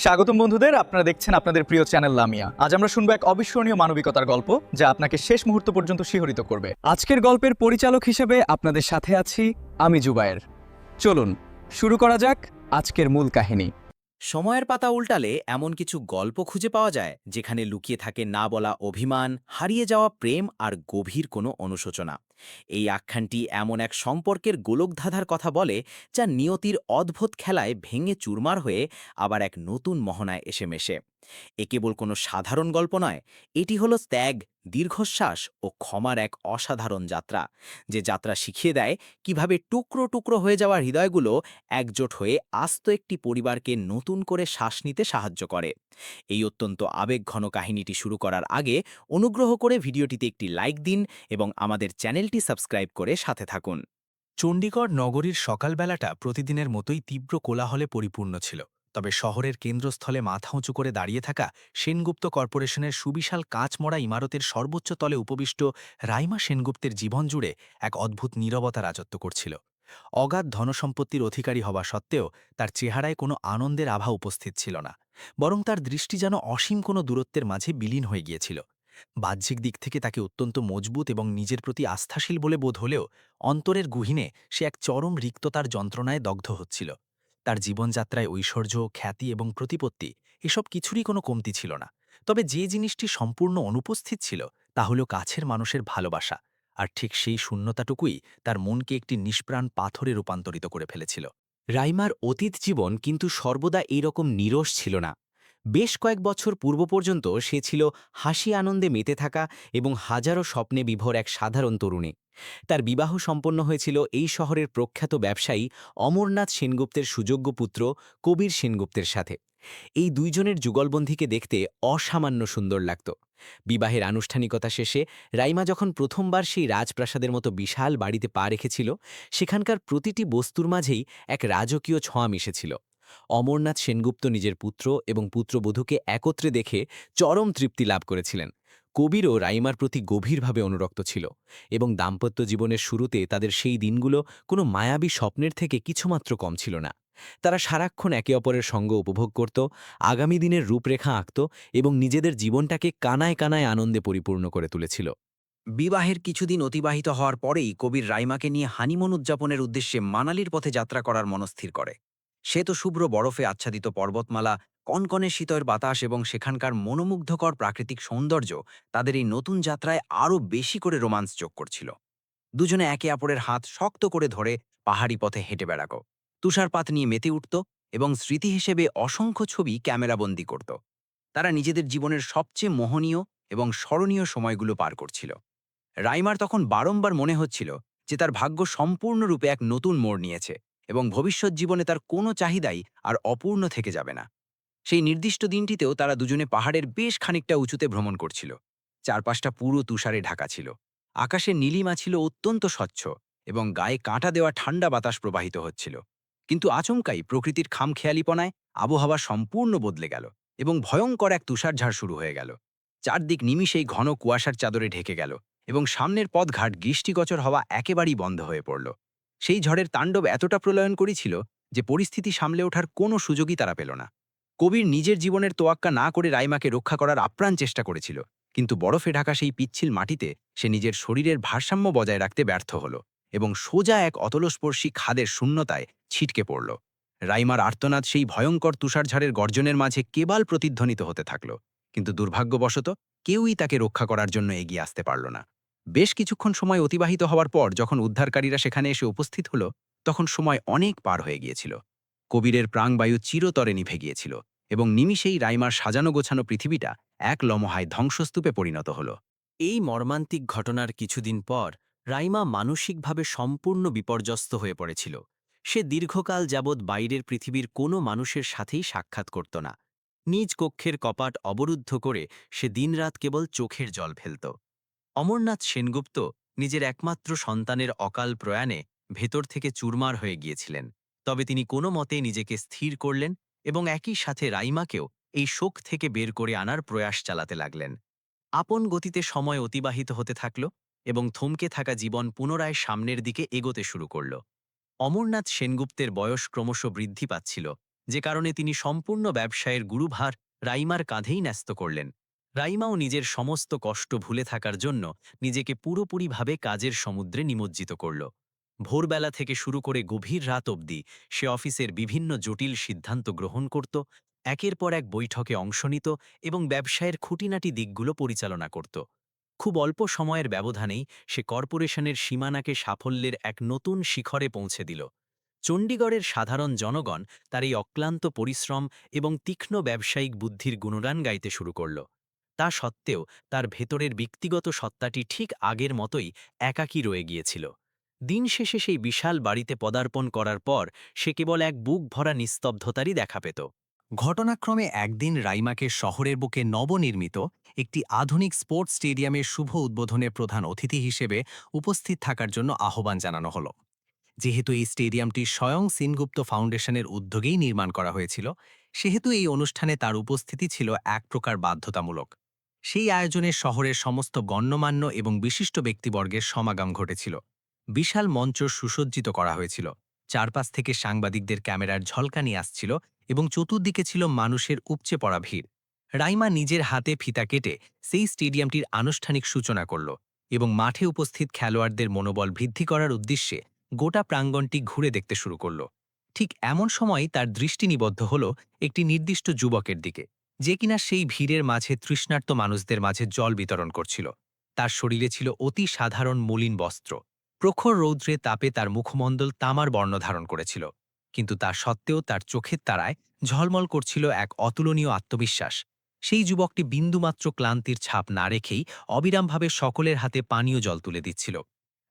স্বাগতম বন্ধুদের, আপনারা দেখছেন আপনাদের প্রিয় চ্যানেল লামিয়া। আজ আমরা শুনবো এক অবিস্মরণীয় মানবিকতার গল্প, যা আপনাকে শেষ মুহূর্ত পর্যন্ত শিহরিত করবে। আজকের গল্পের পরিচালক হিসেবে আপনাদের সাথে আছি আমি জুবায়ের। চলুন শুরু করা যাক আজকের মূল কাহিনী। সময়ের পাতা উল্টালে এমন কিছু গল্প খুঁজে পাওয়া যায় যেখানে লুকিয়ে থাকে না বলা অভিমান, হারিয়ে যাওয়া প্রেম আর গভীর কোনো অনুশোচনা। এই আখ্যানটি এমন এক সম্পর্কের গোলকধাঁধার কথা বলে, যা নিয়তির অদ্ভুত খেলায় ভেঙে চুরমার হয়ে আবার এক নতুন মোহনায় এসে মেশে। এ কেবল কোনো সাধারণ গল্প নয়, এটি হলো ত্যাগ, দীর্ঘশ্বাস ও ক্ষমার এক অসাধারণ যাত্রা, যে যাত্রা শিখিয়ে দেয় কিভাবে টুকরো টুকরো হয়ে যাওয়া হৃদয়গুলো একজোট হয়ে আস্ত একটি পরিবারকে নতুন করে শ্বাস নিতে সাহায্য করে। এই অত্যন্ত আবেগঘন কাহিনীটি শুরু করার আগে অনুগ্রহ করে ভিডিওটিতে একটি লাইক দিন এবং আমাদের চ্যানেলটি সাবস্ক্রাইব করে সাথে থাকুন। চণ্ডীগড় নগরীর সকালবেলাটা প্রতিদিনের মতোই তীব্র কোলাহলে পরিপূর্ণ ছিল। তবে শহরের কেন্দ্রস্থলে মাথা উঁচু করে দাঁড়িয়ে থাকা সেনগুপ্ত কর্পোরেশনের সুবিশাল কাঁচমরা ইমারতের সর্বোচ্চ তলে উপবিষ্ট রাইমা সেনগুপ্তের জীবন জুড়ে এক অদ্ভুত নীরবতা রাজত্ব করছিল। অগাধ ধনসম্পত্তির অধিকারী হওয়া সত্ত্বেও তার চেহারায় কোনো আনন্দের আভা উপস্থিত ছিল না, বরং তার দৃষ্টি যেন অসীম কোনো দূরত্বের মাঝে বিলীন হয়ে গিয়েছিল। বাহ্যিক দিক থেকে তাকে অত্যন্ত মজবুত এবং নিজের প্রতি আস্থাশীল বলে বোধ হলেও অন্তরের গুহিনে সে এক চরম রিক্ততার যন্ত্রণায় দগ্ধ হচ্ছিল। তার জীবনযাত্রায় ঐশ্বর্য, খ্যাতি এবং প্রতিপত্তি এসব কিছুরই কোনো কমতি ছিল না। তবে যে জিনিসটি সম্পূর্ণ অনুপস্থিত ছিল তা হল কাছের মানুষের ভালোবাসা, আর ঠিক সেই শূন্যতাটুকুই তার মনকে একটি নিষ্প্রাণ পাথরে রূপান্তরিত করে ফেলেছিল। রাইমার অতীত জীবন কিন্তু সর্বদা এইরকম নিরস ছিল না। বেশ কয়েক বছর পূর্ব পর্যন্ত সে ছিল হাসি আনন্দে মেতে থাকা এবং হাজারো স্বপ্নে বিভোর এক সাধারণ তরুণী। তার বিবাহ সম্পন্ন হয়েছিল এই শহরের প্রখ্যাত ব্যবসায়ী অমরনাথ সেনগুপ্তের সুযোগ্য পুত্র কবির সেনগুপ্তের সাথে। এই দুইজনের যুগলবন্ধিকে দেখতে অসামান্য সুন্দর লাগত। বিবাহের আনুষ্ঠানিকতা শেষে রাইমা যখন প্রথমবার সেই রাজপ্রাসাদের মতো বিশাল বাড়িতে পা রেখেছিল, সেখানকার প্রতিটি বস্তুর মাঝেই এক রাজকীয় ছোঁয়া মিশেছিল। অমরনাথ সেনগুপ্ত নিজের পুত্র এবং পুত্রবধূকে একত্রে দেখে চরম তৃপ্তি লাভ করেছিলেন। কবিরও রাইমার প্রতি গভীরভাবে অনুরক্ত ছিল এবং দাম্পত্য জীবনের শুরুতে তাদের সেই দিনগুলো কোনো মায়াবী স্বপ্নের থেকে কিছুমাত্র কম ছিল না। তারা সারাক্ষণ একে অপরের সঙ্গ উপভোগ করত, আগামী দিনের রূপরেখা আঁকত এবং নিজেদের জীবনটাকে কানায় কানায় আনন্দে পরিপূর্ণ করে তুলেছিল। বিবাহের কিছুদিন অতিবাহিত হওয়ার পরেই কবির রাইমাকে নিয়ে হানিমুন উদযাপনের উদ্দেশ্যে মানালির পথে যাত্রা করার মনস্থির করে। সে তো শুভ্র বরফে আচ্ছাদিত পর্বতমালা, কনকনে শীতল বাতাস এবং সেখানকার মনোমুগ্ধকর প্রাকৃতিক সৌন্দর্য তাদের এই নতুন যাত্রায় আরও বেশি করে রোমাঞ্চ যোগ করছিল। দুজনে একে অপরের হাত শক্ত করে ধরে পাহাড়ি পথে হেঁটে বেড়াক, তুষারপাত নিয়ে মেতে উঠত এবং স্মৃতি হিসেবে অসংখ্য ছবি ক্যামেরাবন্দি করত। তারা নিজেদের জীবনের সবচেয়ে মোহনীয় এবং স্মরণীয় সময়গুলো পার করছিল। রাইমার তখন বারংবার মনে হচ্ছিল যে তার ভাগ্য সম্পূর্ণরূপে এক নতুন মোড় নিয়েছে এবং ভবিষ্যৎ জীবনে তার কোনো চাহিদাই আর অপূর্ণ থেকে যাবে না। সেই নির্দিষ্ট দিনটিতেও তারা দুজনে পাহাড়ের বেশ খানিকটা উঁচুতে ভ্রমণ করছিল। চারপাশটা পুরো তুষারে ঢাকা ছিল। আকাশের নীলিমা ছিল অত্যন্ত স্বচ্ছ এবং গায়ে কাঁটা দেওয়া ঠান্ডা বাতাস প্রবাহিত হচ্ছিল। কিন্তু আচমকাই প্রকৃতির খামখেয়ালিপনায় আবহাওয়া সম্পূর্ণ বদলে গেল এবং ভয়ঙ্কর এক তুষারঝাড় শুরু হয়ে গেল। চারদিক নিমিষেই ঘন কুয়াশার চাদরে ঢেকে গেল এবং সামনের পথঘাট দৃষ্টিগোচর হওয়া একেবারেই বন্ধ হয়ে পড়ল। সেই ঝড়ের তাণ্ডব এতটা প্রলয়ন করেছিল যে পরিস্থিতি সামলে ওঠার কোনো সুযোগই তারা পেল না। কবির নিজের জীবনের তোয়াক্কা না করে রাইমাকে রক্ষা করার আপ্রাণ চেষ্টা করেছিল, কিন্তু বরফে ঢাকা সেই পিচ্ছিল মাটিতে সে নিজের শরীরের ভারসাম্য বজায় রাখতে ব্যর্থ হল এবং সোজা এক অতলস্পর্শী খাদের শূন্যতায় ছিটকে পড়ল। রাইমার আর্তনাদ সেই ভয়ঙ্কর তুষারঝাড়ের গর্জনের মাঝে কেবল প্রতিধ্বনিত হতে থাকল, কিন্তু দুর্ভাগ্যবশত কেউই তাকে রক্ষা করার জন্য এগিয়ে আসতে পারল না। বেশ কিছুক্ষণ সময় অতিবাহিত হওয়ার পর যখন উদ্ধারকারীরা সেখানে এসে উপস্থিত হল, তখন সময় অনেক পার হয়ে গিয়েছিল। কবিরের প্রাণবায়ু চিরতরে নিভে গিয়েছিল এবং নিমিষেই রাইমার সাজানো গোছানো পৃথিবীটা এক লমহায় ধ্বংসস্তূপে পরিণত হল। এই মর্মান্তিক ঘটনার কিছুদিন পর রাইমা মানসিকভাবে সম্পূর্ণ বিপর্যস্ত হয়ে পড়েছিল। সে দীর্ঘকাল যাবৎ বাইরের পৃথিবীর কোনো মানুষের সাথেই সাক্ষাৎ করত না। নিজ কক্ষের কপাট অবরুদ্ধ করে সে দিনরাত কেবল চোখের জল ফেলত। অমরনাথ সেনগুপ্ত নিজের একমাত্র সন্তানের অকাল প্রয়াণে ভেতর থেকে চুরমার হয়ে গিয়েছিলেন। তবে তিনি কোনো মতে নিজেকে স্থির করলেন এবং একই সাথে রাইমাকেও এই শোক থেকে বের করে আনার প্রয়াস চালাতে লাগলেন। আপন গতিতে সময় অতিবাহিত হতে থাকল এবং থমকে থাকা জীবন পুনরায় সামনের দিকে এগোতে শুরু করল। অমরনাথ সেনগুপ্তের বয়স ক্রমশ বৃদ্ধি পাচ্ছিল যে কারণে তিনি সম্পূর্ণ ব্যবসায়ের গুরুভার রাইমার কাঁধেই ন্যস্ত করলেন। রাইমাও নিজের সমস্ত কষ্ট ভুলে থাকার জন্য নিজেকে পুরোপুরিভাবে কাজের সমুদ্রে নিমজ্জিত করল। ভোরবেলা থেকে শুরু করে গভীর রাত অবধি সে অফিসের বিভিন্ন জটিল সিদ্ধান্ত গ্রহণ করত, একের পর এক বৈঠকে অংশ নিত এবং ব্যবসায়ের খুঁটিনাটি দিকগুলো পরিচালনা করত। খুব অল্প সময়ের ব্যবধানেই সে কর্পোরেশনের সীমানাকে সাফল্যের এক নতুন শিখরে পৌঁছে দিল। চণ্ডীগড়ের সাধারণ জনগণ তার এই অক্লান্ত পরিশ্রম এবং তীক্ষ্ণ ব্যবসায়িক বুদ্ধির গুণগান গাইতে শুরু করল। তা সত্ত্বেও তার ভেতরের ব্যক্তিগত সত্তাটি ঠিক আগের মতোই একাকী রয়ে গিয়েছিল। দিন শেষে সেই বিশাল বাড়িতে পদার্পণ করার পর সে কেবল এক বুক ভরা নিস্তব্ধতারই দেখা পেত। ঘটনাক্রমে একদিন রাইমাকে শহরের বুকে নবনির্মিত একটি আধুনিক স্পোর্টস স্টেডিয়ামের শুভ উদ্বোধনে প্রধান অতিথি হিসেবে উপস্থিত থাকার জন্য আহ্বান জানানো হল। যেহেতু এই স্টেডিয়ামটি স্বয়ং সেনগুপ্ত ফাউন্ডেশনের উদ্যোগেই নির্মাণ করা হয়েছিল, সেহেতু এই অনুষ্ঠানে তার উপস্থিতি ছিল এক প্রকার বাধ্যতামূলক। সেই আয়োজনে শহরের সমস্ত গণ্যমান্য এবং বিশিষ্ট ব্যক্তিবর্গের সমাগম ঘটেছিল। বিশাল মঞ্চ সুসজ্জিত করা হয়েছিল, চারপাশ থেকে সাংবাদিকদের ক্যামেরার ঝলকানি আসছিল এবং চতুর্দিকে ছিল মানুষের উপচে পড়া ভিড়। রাইমা নিজের হাতে ফিতা কেটে সেই স্টেডিয়ামটির আনুষ্ঠানিক সূচনা করল এবং মাঠে উপস্থিত খেলোয়াড়দের মনোবল বৃদ্ধি করার উদ্দেশ্যে গোটা প্রাঙ্গণটি ঘুরে দেখতে শুরু করল। ঠিক এমন সময় তার দৃষ্টি নিবদ্ধ হল একটি নির্দিষ্ট যুবকের দিকে, যে কিনা সেই ভিড়ের মাঝে তৃষ্ণার্ত মানুষদের মাঝে জল বিতরণ করছিল। তার শরীরে ছিল অতি সাধারণ মলিন বস্ত্র। প্রখর রৌদ্রে তাপে তার মুখমণ্ডল তামার বর্ণ ধারণ করেছিল, কিন্তু তা সত্ত্বেও তার চোখের তারায় ঝলমল করছিল এক অতুলনীয় আত্মবিশ্বাস। সেই যুবকটি বিন্দুমাত্র ক্লান্তির ছাপ না রেখেই অবিরামভাবে সকলের হাতে পানীয় জল তুলে দিচ্ছিল।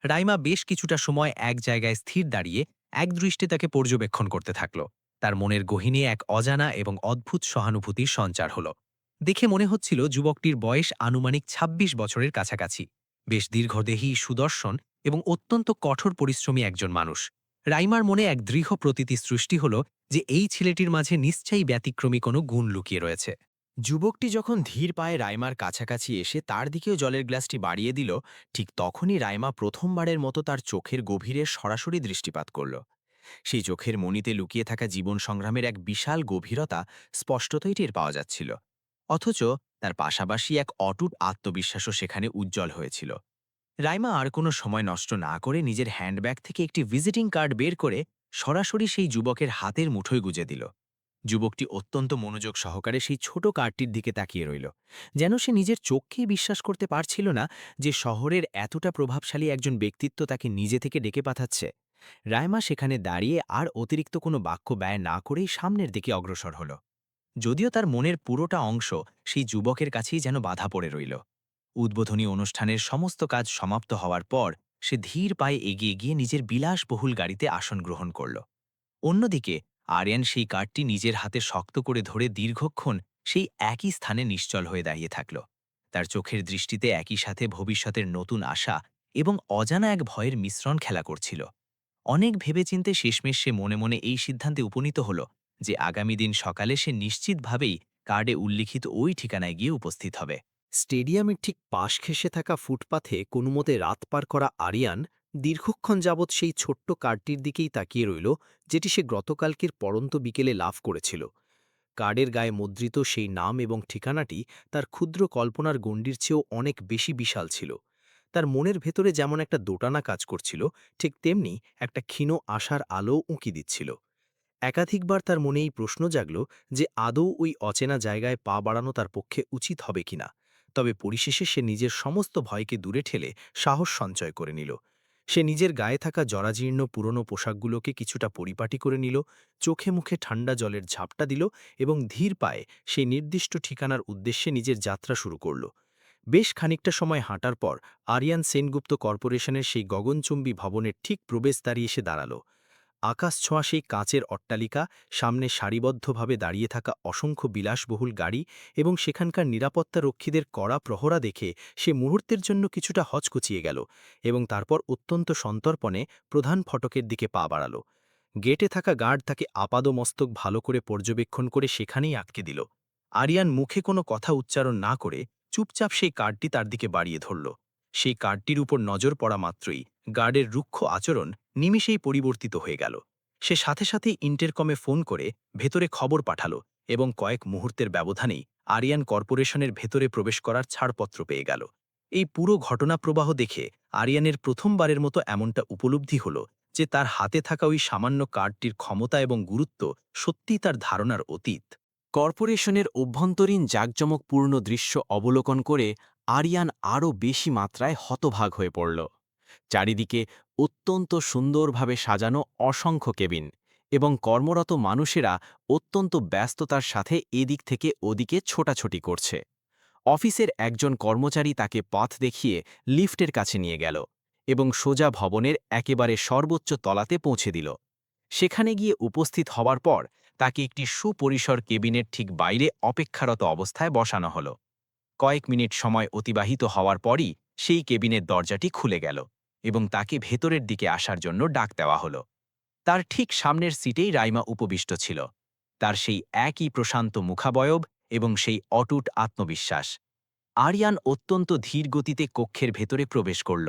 রাইমা বেশ কিছুটা সময় এক জায়গায় স্থির দাঁড়িয়ে একদৃষ্টে তাকে পর্যবেক্ষণ করতে থাকল। তার মনের গহীনে এক অজানা এবং অদ্ভুত সহানুভূতির সঞ্চার হল। দেখে মনে হচ্ছিল যুবকটির বয়স আনুমানিক ২৬ বছরের কাছাকাছি, বেশ দীর্ঘদেহী, সুদর্শন এবং অত্যন্ত কঠোর পরিশ্রমী একজন মানুষ। রাইমার মনে এক দৃঢ় প্রতীতি সৃষ্টি হল যে এই ছেলেটির মাঝে নিশ্চয়ই ব্যতিক্রমী কোনো গুণ লুকিয়ে রয়েছে। যুবকটি যখন ধীর পায়ে রাইমার কাছাকাছি এসে তার দিকেও জলের গ্লাসটি বাড়িয়ে দিল, ঠিক তখনই রাইমা প্রথমবারের মতো তার চোখের গভীরে সরাসরি দৃষ্টিপাত করল। সেই চোখের মণিতে লুকিয়ে থাকা জীবন সংগ্রামের এক বিশাল গভীরতা স্পষ্টতই টের পাওয়া যাচ্ছিল। অথচ তার পাশাপাশি এক অটুট আত্মবিশ্বাসও সেখানে উজ্জ্বল হয়েছিল। রাইমা আর কোনো সময় নষ্ট না করে নিজের হ্যান্ডব্যাগ থেকে একটি ভিজিটিং কার্ড বের করে সরাসরি সেই যুবকের হাতের মুঠোয় গুজে দিল। যুবকটি অত্যন্ত মনোযোগ সহকারে সেই ছোট কার্ডটির দিকে তাকিয়ে রইল, যেন সে নিজের চোখকেই বিশ্বাস করতে পারছিল না যে শহরের এতটা প্রভাবশালী একজন ব্যক্তিত্ব তাকে নিজে থেকে ডেকে পাঠাচ্ছে। রাইমা সেখানে দাঁড়িয়ে আর অতিরিক্ত কোনো বাক্য ব্যয় না করেই সামনের দিকে অগ্রসর হল, যদিও তার মনের পুরোটা অংশ সেই যুবকের কাছেই যেন বাধা পড়ে রইল। উদ্বোধনী অনুষ্ঠানের সমস্ত কাজ সমাপ্ত হওয়ার পর সে ধীর পায়ে এগিয়ে গিয়ে নিজের বিলাসবহুল গাড়িতে আসন গ্রহণ করল। অন্যদিকে আরিয়ান সেই কার্ডটি নিজের হাতে শক্ত করে ধরে দীর্ঘক্ষণ সেই একই স্থানে নিশ্চল হয়ে দাঁড়িয়ে থাকল। তার চোখের দৃষ্টিতে একই সাথে ভবিষ্যতের নতুন আশা এবং অজানা এক ভয়ের মিশ্রণ খেলা করছিল। অনেক ভেবেচিন্তে শেষমেশ সে মনে মনে এই সিদ্ধান্তে উপনীত হল যে আগামী দিন সকালে সে নিশ্চিতভাবেই কার্ডে উল্লিখিত ওই ঠিকানায় গিয়ে উপস্থিত হবে। স্টেডিয়ামের ঠিক পাশ ঘেঁষে থাকা ফুটপাথে কোনোমতে রাত পার করা আরিয়ান দীর্ঘক্ষণ যাবৎ সেই ছোট্ট কার্ডটির দিকেই তাকিয়ে রইল, যেটি সে গতকালকের পড়ন্ত বিকেলে লাভ করেছিল। কার্ডের গায়ে মুদ্রিত সেই নাম এবং ঠিকানাটি তার ক্ষুদ্র কল্পনার গণ্ডির চেয়েও অনেক বেশি বিশাল ছিল। তার মনের ভেতরে যেমন একটা দোটানা কাজ করছিল, ঠিক তেমনি একটা ক্ষীণ আশার আলো উঁকি দিচ্ছিল। একাধিকবার তার মনে এই প্রশ্ন জাগল যে আদৌ ওই অচেনা জায়গায় পা বাড়ানো তার পক্ষে উচিত হবে কিনা। তবে পরিশেষে সে নিজের সমস্ত ভয়কে দূরে ঠেলে সাহস সঞ্চয় করে নিল। সে নিজের গায়ে থাকা জরাজীর্ণ পুরনো পোশাকগুলোকে কিছুটা পরিপাটি করে নিল, চোখে মুখে ঠান্ডা জলের ঝাপটা দিল এবং ধীর পায়ে সেই নির্দিষ্ট ঠিকানার উদ্দেশ্যে নিজের যাত্রা শুরু করল। বেশ খানিকটা সময় হাঁটার পর আরিয়ান সেনগুপ্ত কর্পোরেশনের সেই গগনচুম্বী ভবনের ঠিক প্রবেশদ্বারে এসে দাঁড়াল। আকাশ ছোঁয়া সেই কাঁচের অট্টালিকা, সামনে সারিবদ্ধভাবে দাঁড়িয়ে থাকা অসংখ্য বিলাসবহুল গাড়ি এবং সেখানকার নিরাপত্তা রক্ষীদের কড়া প্রহরা দেখে সে মুহূর্তের জন্য কিছুটা হচকচিয়ে গেল এবং তারপর অত্যন্ত সন্তর্পণে প্রধান ফটকের দিকে পা বাড়াল। গেটে থাকা গার্ড তাকে আপাদমস্তক ভালো করে পর্যবেক্ষণ করে সেখানেই আটকে দিল। আরিয়ান মুখে কোনো কথা উচ্চারণ না করে চুপচাপ সেই কার্ডটি তার দিকে বাড়িয়ে ধরল। সেই কার্ডটির উপর নজর পড়া মাত্রই গার্ডের রুক্ষ আচরণ নিমিষেই পরিবর্তিত হয়ে গেল। সে সাথে সাথেই ইন্টারকমে ফোন করে ভেতরে খবর পাঠালো এবং কয়েক মুহূর্তের ব্যবধানেই আরিয়ান কর্পোরেশনের ভেতরে প্রবেশ করার ছাড়পত্র পেয়ে গেল। এই পুরো ঘটনা প্রবাহ দেখে আরিয়ানের প্রথমবারের মতো এমনটা উপলব্ধি হলো যে তার হাতে থাকা ওই সামান্য কার্ডটির ক্ষমতা এবং গুরুত্ব সত্যিই তার ধারণার অতীত। কর্পোরেশনের অভ্যন্তরীণ জাঁকজমকপূর্ণ দৃশ্য অবলোকন করে আরিয়ান আরও বেশি মাত্রায় হতভাগ হয়ে পড়ল। চারিদিকে অত্যন্ত সুন্দরভাবে সাজানো অসংখ্য কেবিন এবং কর্মরত মানুষেরা অত্যন্ত ব্যস্ততার সাথে এদিক থেকে ওদিকে ছোটাছুটি করছে। অফিসের একজন কর্মচারী তাকে পথ দেখিয়ে লিফটের কাছে নিয়ে গেল এবং সোজা ভবনের একেবারে সর্বোচ্চ তলাতে পৌঁছে দিল। সেখানে গিয়ে উপস্থিত হওয়ার পর তাকে একটি সুপরিসর কেবিনের ঠিক বাইরে অপেক্ষারত অবস্থায় বসানো হলো। কয়েক মিনিট সময় অতিবাহিত হওয়ার পরই সেই কেবিনের দরজাটি খুলে গেল এবং তাকে ভেতরের দিকে আসার জন্য ডাক দেওয়া হলো। তার ঠিক সামনের সিটেই রাইমা উপবিষ্ট ছিল। তার সেই একই প্রশান্ত মুখাবয়ব এবং সেই অটুট আত্মবিশ্বাস। আরিয়ান অত্যন্ত ধীর গতিতে কক্ষের ভেতরে প্রবেশ করল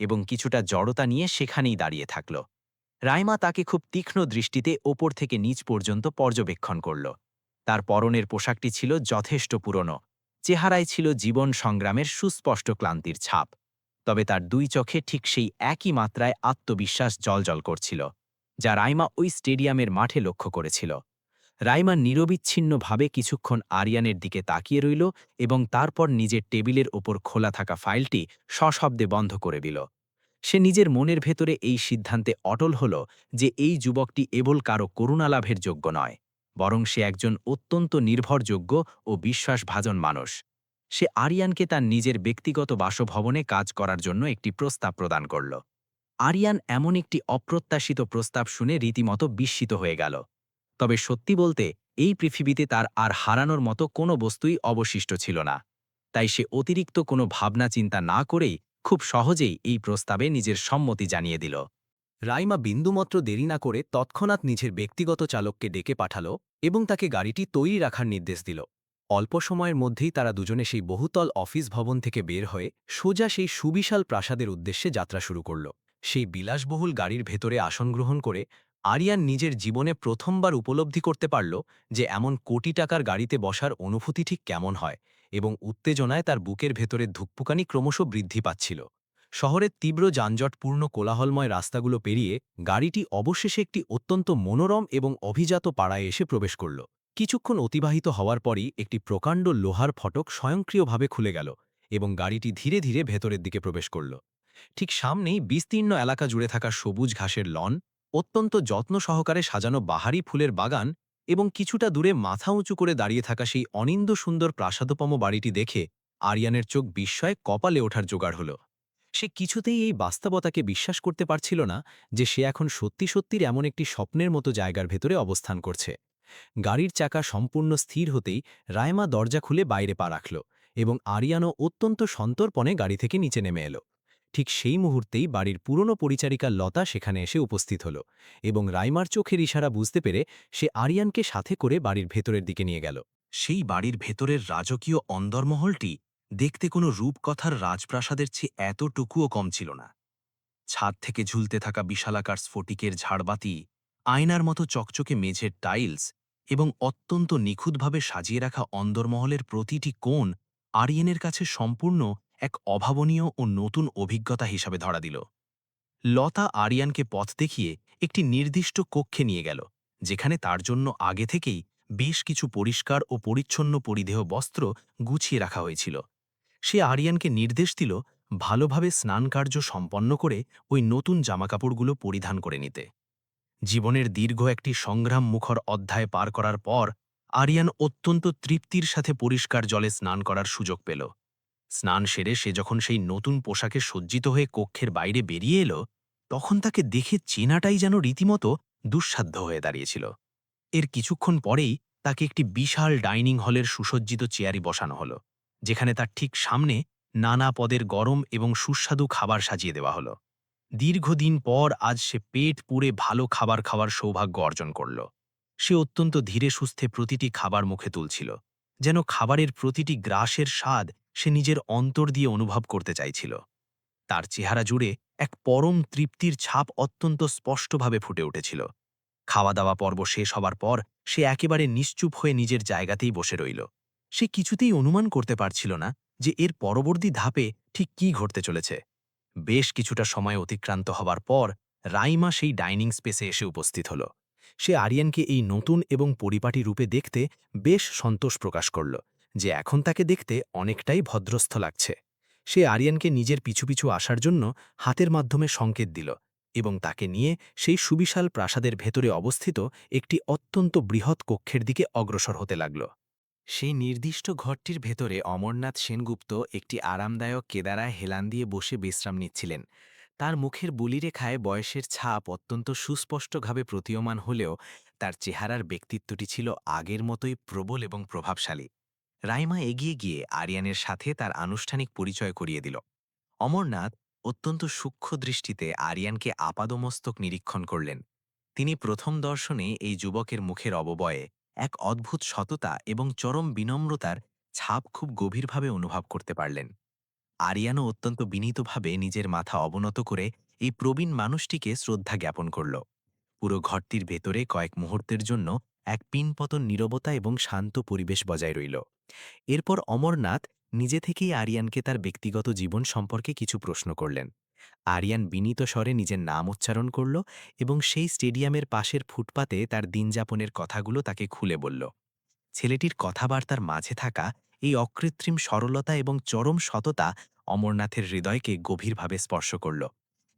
এবং কিছুটা জড়তা নিয়ে সেখানেই দাঁড়িয়ে থাকল। রাইমা তাকে খুব তীক্ষ্ণ দৃষ্টিতে ওপর থেকে নিচ পর্যন্ত পর্যবেক্ষণ করল। তার পরনের পোশাকটি ছিল যথেষ্ট পুরনো, চেহারায় ছিল জীবন সংগ্রামের সুস্পষ্ট ক্লান্তির ছাপ, তবে তার দুই চোখে ঠিক সেই একই মাত্রায় আত্মবিশ্বাস জ্বলজ্বল করছিল, যা রাইমা ওই স্টেডিয়ামের মাঠে লক্ষ্য করেছিল। রাইমা নিরবিচ্ছিন্নভাবে কিছুক্ষণ আরিয়ানের দিকে তাকিয়ে রইল এবং তারপর নিজের টেবিলের ওপর খোলা থাকা ফাইলটি সশব্দে বন্ধ করে দিল। সে নিজের মনের ভেতরে এই সিদ্ধান্তে অটল হল যে এই যুবকটি কেবল কারো করুণালাভের যোগ্য নয়, বরং সে একজন অত্যন্ত নির্ভরযোগ্য ও বিশ্বাসভাজন মানুষ। সে আরিয়ানকে তার নিজের ব্যক্তিগত বাসভবনে কাজ করার জন্য একটি প্রস্তাব প্রদান করল। আরিয়ান এমন একটি অপ্রত্যাশিত প্রস্তাব শুনে রীতিমতো বিস্মিত হয়ে গেল। তবে সত্যি বলতে এই পৃথিবীতে তার আর হারানোর মতো কোনো বস্তুই অবশিষ্ট ছিল না। তাই সে অতিরিক্ত কোনো ভাবনা চিন্তা না করেই খুব সহজেই এই প্রস্তাবে নিজের সম্মতি জানিয়ে দিল। রাইমা বিন্দুমাত্র দেরি না করে তৎক্ষণাৎ নিজের ব্যক্তিগত চালককে ডেকে পাঠাল এবং তাকে গাড়িটি তৈরি রাখার নির্দেশ দিল। অল্প সময়ের মধ্যেই তারা দুজনে সেই বহুতল অফিস ভবন থেকে বের হয়ে সোজা সেই সুবিশাল প্রাসাদের উদ্দেশ্যে যাত্রা শুরু করল। সেই বিলাসবহুল গাড়ির ভেতরে আসন গ্রহণ করে আরিয়ান নিজের জীবনে প্রথমবার উপলব্ধি করতে পারল যে এমন কোটি টাকার গাড়িতে বসার অনুভূতি ঠিক কেমন হয়, এবং উত্তেজনায় তার বুকের ভেতরে ধুকপুকানি ক্রমশ বৃদ্ধি পাচ্ছিল। শহরের তীব্র যানজটপূর্ণ কোলাহলময় রাস্তাগুলো পেরিয়ে গাড়িটি অবশেষে একটি অত্যন্ত মনোরম এবং অভিজাত পাড়ায় এসে প্রবেশ করল। কিছুক্ষণ অতিবাহিত হওয়ার পরই একটি প্রকাণ্ড লোহার ফটক স্বয়ংক্রিয়ভাবে খুলে গেল এবং গাড়িটি ধীরে ধীরে ভেতরের দিকে প্রবেশ করল। ঠিক সামনেই বিস্তীর্ণ এলাকা জুড়ে থাকা সবুজ ঘাসের লন, অত্যন্ত যত্ন সহকারে সাজানো বাহারি ফুলের বাগান এবং কিছুটা দূরে মাথা উঁচু করে দাঁড়িয়ে থাকা সেই অনিন্দ সুন্দর প্রাসাদোপম বাড়িটি দেখে আরিয়ানের চোখ বিস্ময়ে কপালে ওঠার জোগাড় হল। সে কিছুতেই এই বাস্তবতাকে বিশ্বাস করতে পারছিল না যে সে এখন সত্যি সত্যির এমন একটি স্বপ্নের মতো জায়গার ভেতরে অবস্থান করছে। গাড়ির চাকা সম্পূর্ণ স্থির হতেই রাইমা দরজা খুলে বাইরে পা রাখল এবং আরিয়ানও অত্যন্ত সন্তর্পণে গাড়ি থেকে নিচে নেমে এলো। ঠিক সেই মুহূর্তেই বাড়ির পুরনো পরিচারিকা লতা সেখানে এসে উপস্থিত হল এবং রাইমার চোখের ইশারা বুঝতে পেরে সে আরিয়ানকে সাথে করে বাড়ির ভেতরের দিকে নিয়ে গেল। সেই বাড়ির ভেতরের রাজকীয় অন্দরমহলটি দেখতে কোনো রূপকথার রাজপ্রাসাদের চেয়ে এতটুকুও কম ছিল না। ছাদ থেকে ঝুলতে থাকা বিশালাকার স্ফটিকের ঝাড়বাতি, আয়নার মতো চকচকে মেঝের টাইলস এবং অত্যন্ত নিখুঁতভাবে সাজিয়ে রাখা অন্দরমহলের প্রতিটি কোণ আরিয়েনের কাছে সম্পূর্ণ এক অভাবনীয় ও নতুন অভিজ্ঞতা হিসাবে ধরা দিল। লতা আরিয়ানকে পথ দেখিয়ে একটি নির্দিষ্ট কক্ষে নিয়ে গেল, যেখানে তার জন্য আগে থেকেই বেশ কিছু পরিষ্কার ও পরিচ্ছন্ন পরিধেয় বস্ত্র গুছিয়ে রাখা হয়েছিল। সে আরিয়ানকে নির্দেশ দিল ভালোভাবে স্নানকার্য সম্পন্ন করে ওই নতুন জামাকাপড়গুলো পরিধান করে নিতে। জীবনের দীর্ঘ একটি সংগ্রাম মুখর অধ্যায় পার করার পর আরিয়ান অত্যন্ত তৃপ্তির সাথে পরিষ্কার জলে স্নান করার সুযোগ পেল। স্নান সেরে সে যখন সেই নতুন পোশাকে সজ্জিত হয়ে কক্ষের বাইরে বেরিয়ে এলো, তখন তাকে দেখে চেনাটাই যেন রীতিমতো দুঃসাধ্য হয়ে দাঁড়িয়েছিল। এর কিছুক্ষণ পরেই তাকে একটি বিশাল ডাইনিং হলের সুসজ্জিত চেয়ারে বসানো হলো, যেখানে তার ঠিক সামনে নানা পদের গরম এবং সুস্বাদু খাবার সাজিয়ে দেওয়া হলো। দীর্ঘদিন পর আজ সে পেট পুড়ে ভালো খাবার খাওয়ার সৌভাগ্য অর্জন করল। সে অত্যন্ত ধীরে সুস্থে প্রতিটি খাবার মুখে তুলছিল, যেন খাবারের প্রতিটি গ্রাসের স্বাদ সে নিজের অন্তর দিয়ে অনুভব করতে চাইছিল। তার চেহারা জুড়ে এক পরম তৃপ্তির ছাপ অত্যন্ত স্পষ্টভাবে ফুটে উঠেছিল। খাওয়া দাওয়া পর্ব শেষ হবার পর সে একেবারে নিশ্চুপ হয়ে নিজের জায়গাতেই বসে রইল। সে কিছুতেই অনুমান করতে পারছিল না যে এর পরবর্তী ধাপে ঠিক কী ঘটতে চলেছে। বেশ কিছুটা সময় অতিক্রান্ত হবার পর রাইমা সেই ডাইনিং স্পেসে এসে উপস্থিত হল। সে আরিয়ানকে এই নতুন এবং পরিপাটি রূপে দেখতে বেশ সন্তোষ প্রকাশ করল যে এখন তাকে দেখতে অনেকটাই ভদ্রস্থ লাগছে। সে আরিয়ানকে নিজের পিছু পিছু আসার জন্য হাতের মাধ্যমে সংকেত দিল এবং তাকে নিয়ে সেই সুবিশাল প্রাসাদের ভেতরে অবস্থিত একটি অত্যন্ত বৃহৎ কক্ষের দিকে অগ্রসর হতে লাগল। সেই নির্দিষ্ট ঘরটির ভেতরে অমরনাথ সেনগুপ্ত একটি আরামদায়ক কেদারায় হেলান দিয়ে বসে বিশ্রাম নিচ্ছিলেন। তার মুখের বলিরেখায় বয়সের ছাপ অত্যন্ত সুস্পষ্টভাবে প্রতীয়মান হলেও তার চেহারার ব্যক্তিত্বটি ছিল আগের মতোই প্রবল এবং প্রভাবশালী। রাইমা এগিয়ে গিয়ে আরিয়ানের সাথে তার আনুষ্ঠানিক পরিচয় করিয়ে দিল। অমরনাথ অত্যন্ত সূক্ষ্ম দৃষ্টিতে আরিয়ানকে আপাদমস্তক নিরীক্ষণ করলেন। তিনি প্রথম দর্শনে এই যুবকের মুখের অববয়ে এক অদ্ভুত সততা এবং চরম বিনম্রতার ছাপ খুব গভীরভাবে অনুভব করতে পারলেন। আরিয়ানও অত্যন্ত বিনীতভাবে নিজের মাথা অবনত করে এই প্রবীণ মানুষটিকে শ্রদ্ধা জ্ঞাপন করল। পুরো ঘরটির ভেতরে কয়েক মুহূর্তের জন্য এক পিনপতন নীরবতা এবং শান্ত পরিবেশ বজায় রইল। এরপর অমরনাথ নিজে থেকেই আরিয়ানকে তার ব্যক্তিগত জীবন সম্পর্কে কিছু প্রশ্ন করলেন। আরিয়ান বিনীত স্বরে নিজের নাম উচ্চারণ করল এবং সেই স্টেডিয়ামের পাশের ফুটপাতে তার দিনযাপনের কথাগুলো তাকে খুলে বলল। ছেলেটির কথাবার্তার মাঝে থাকা এই অকৃত্রিম সরলতা এবং চরম সততা অমরনাথের হৃদয়কে গভীরভাবে স্পর্শ করল।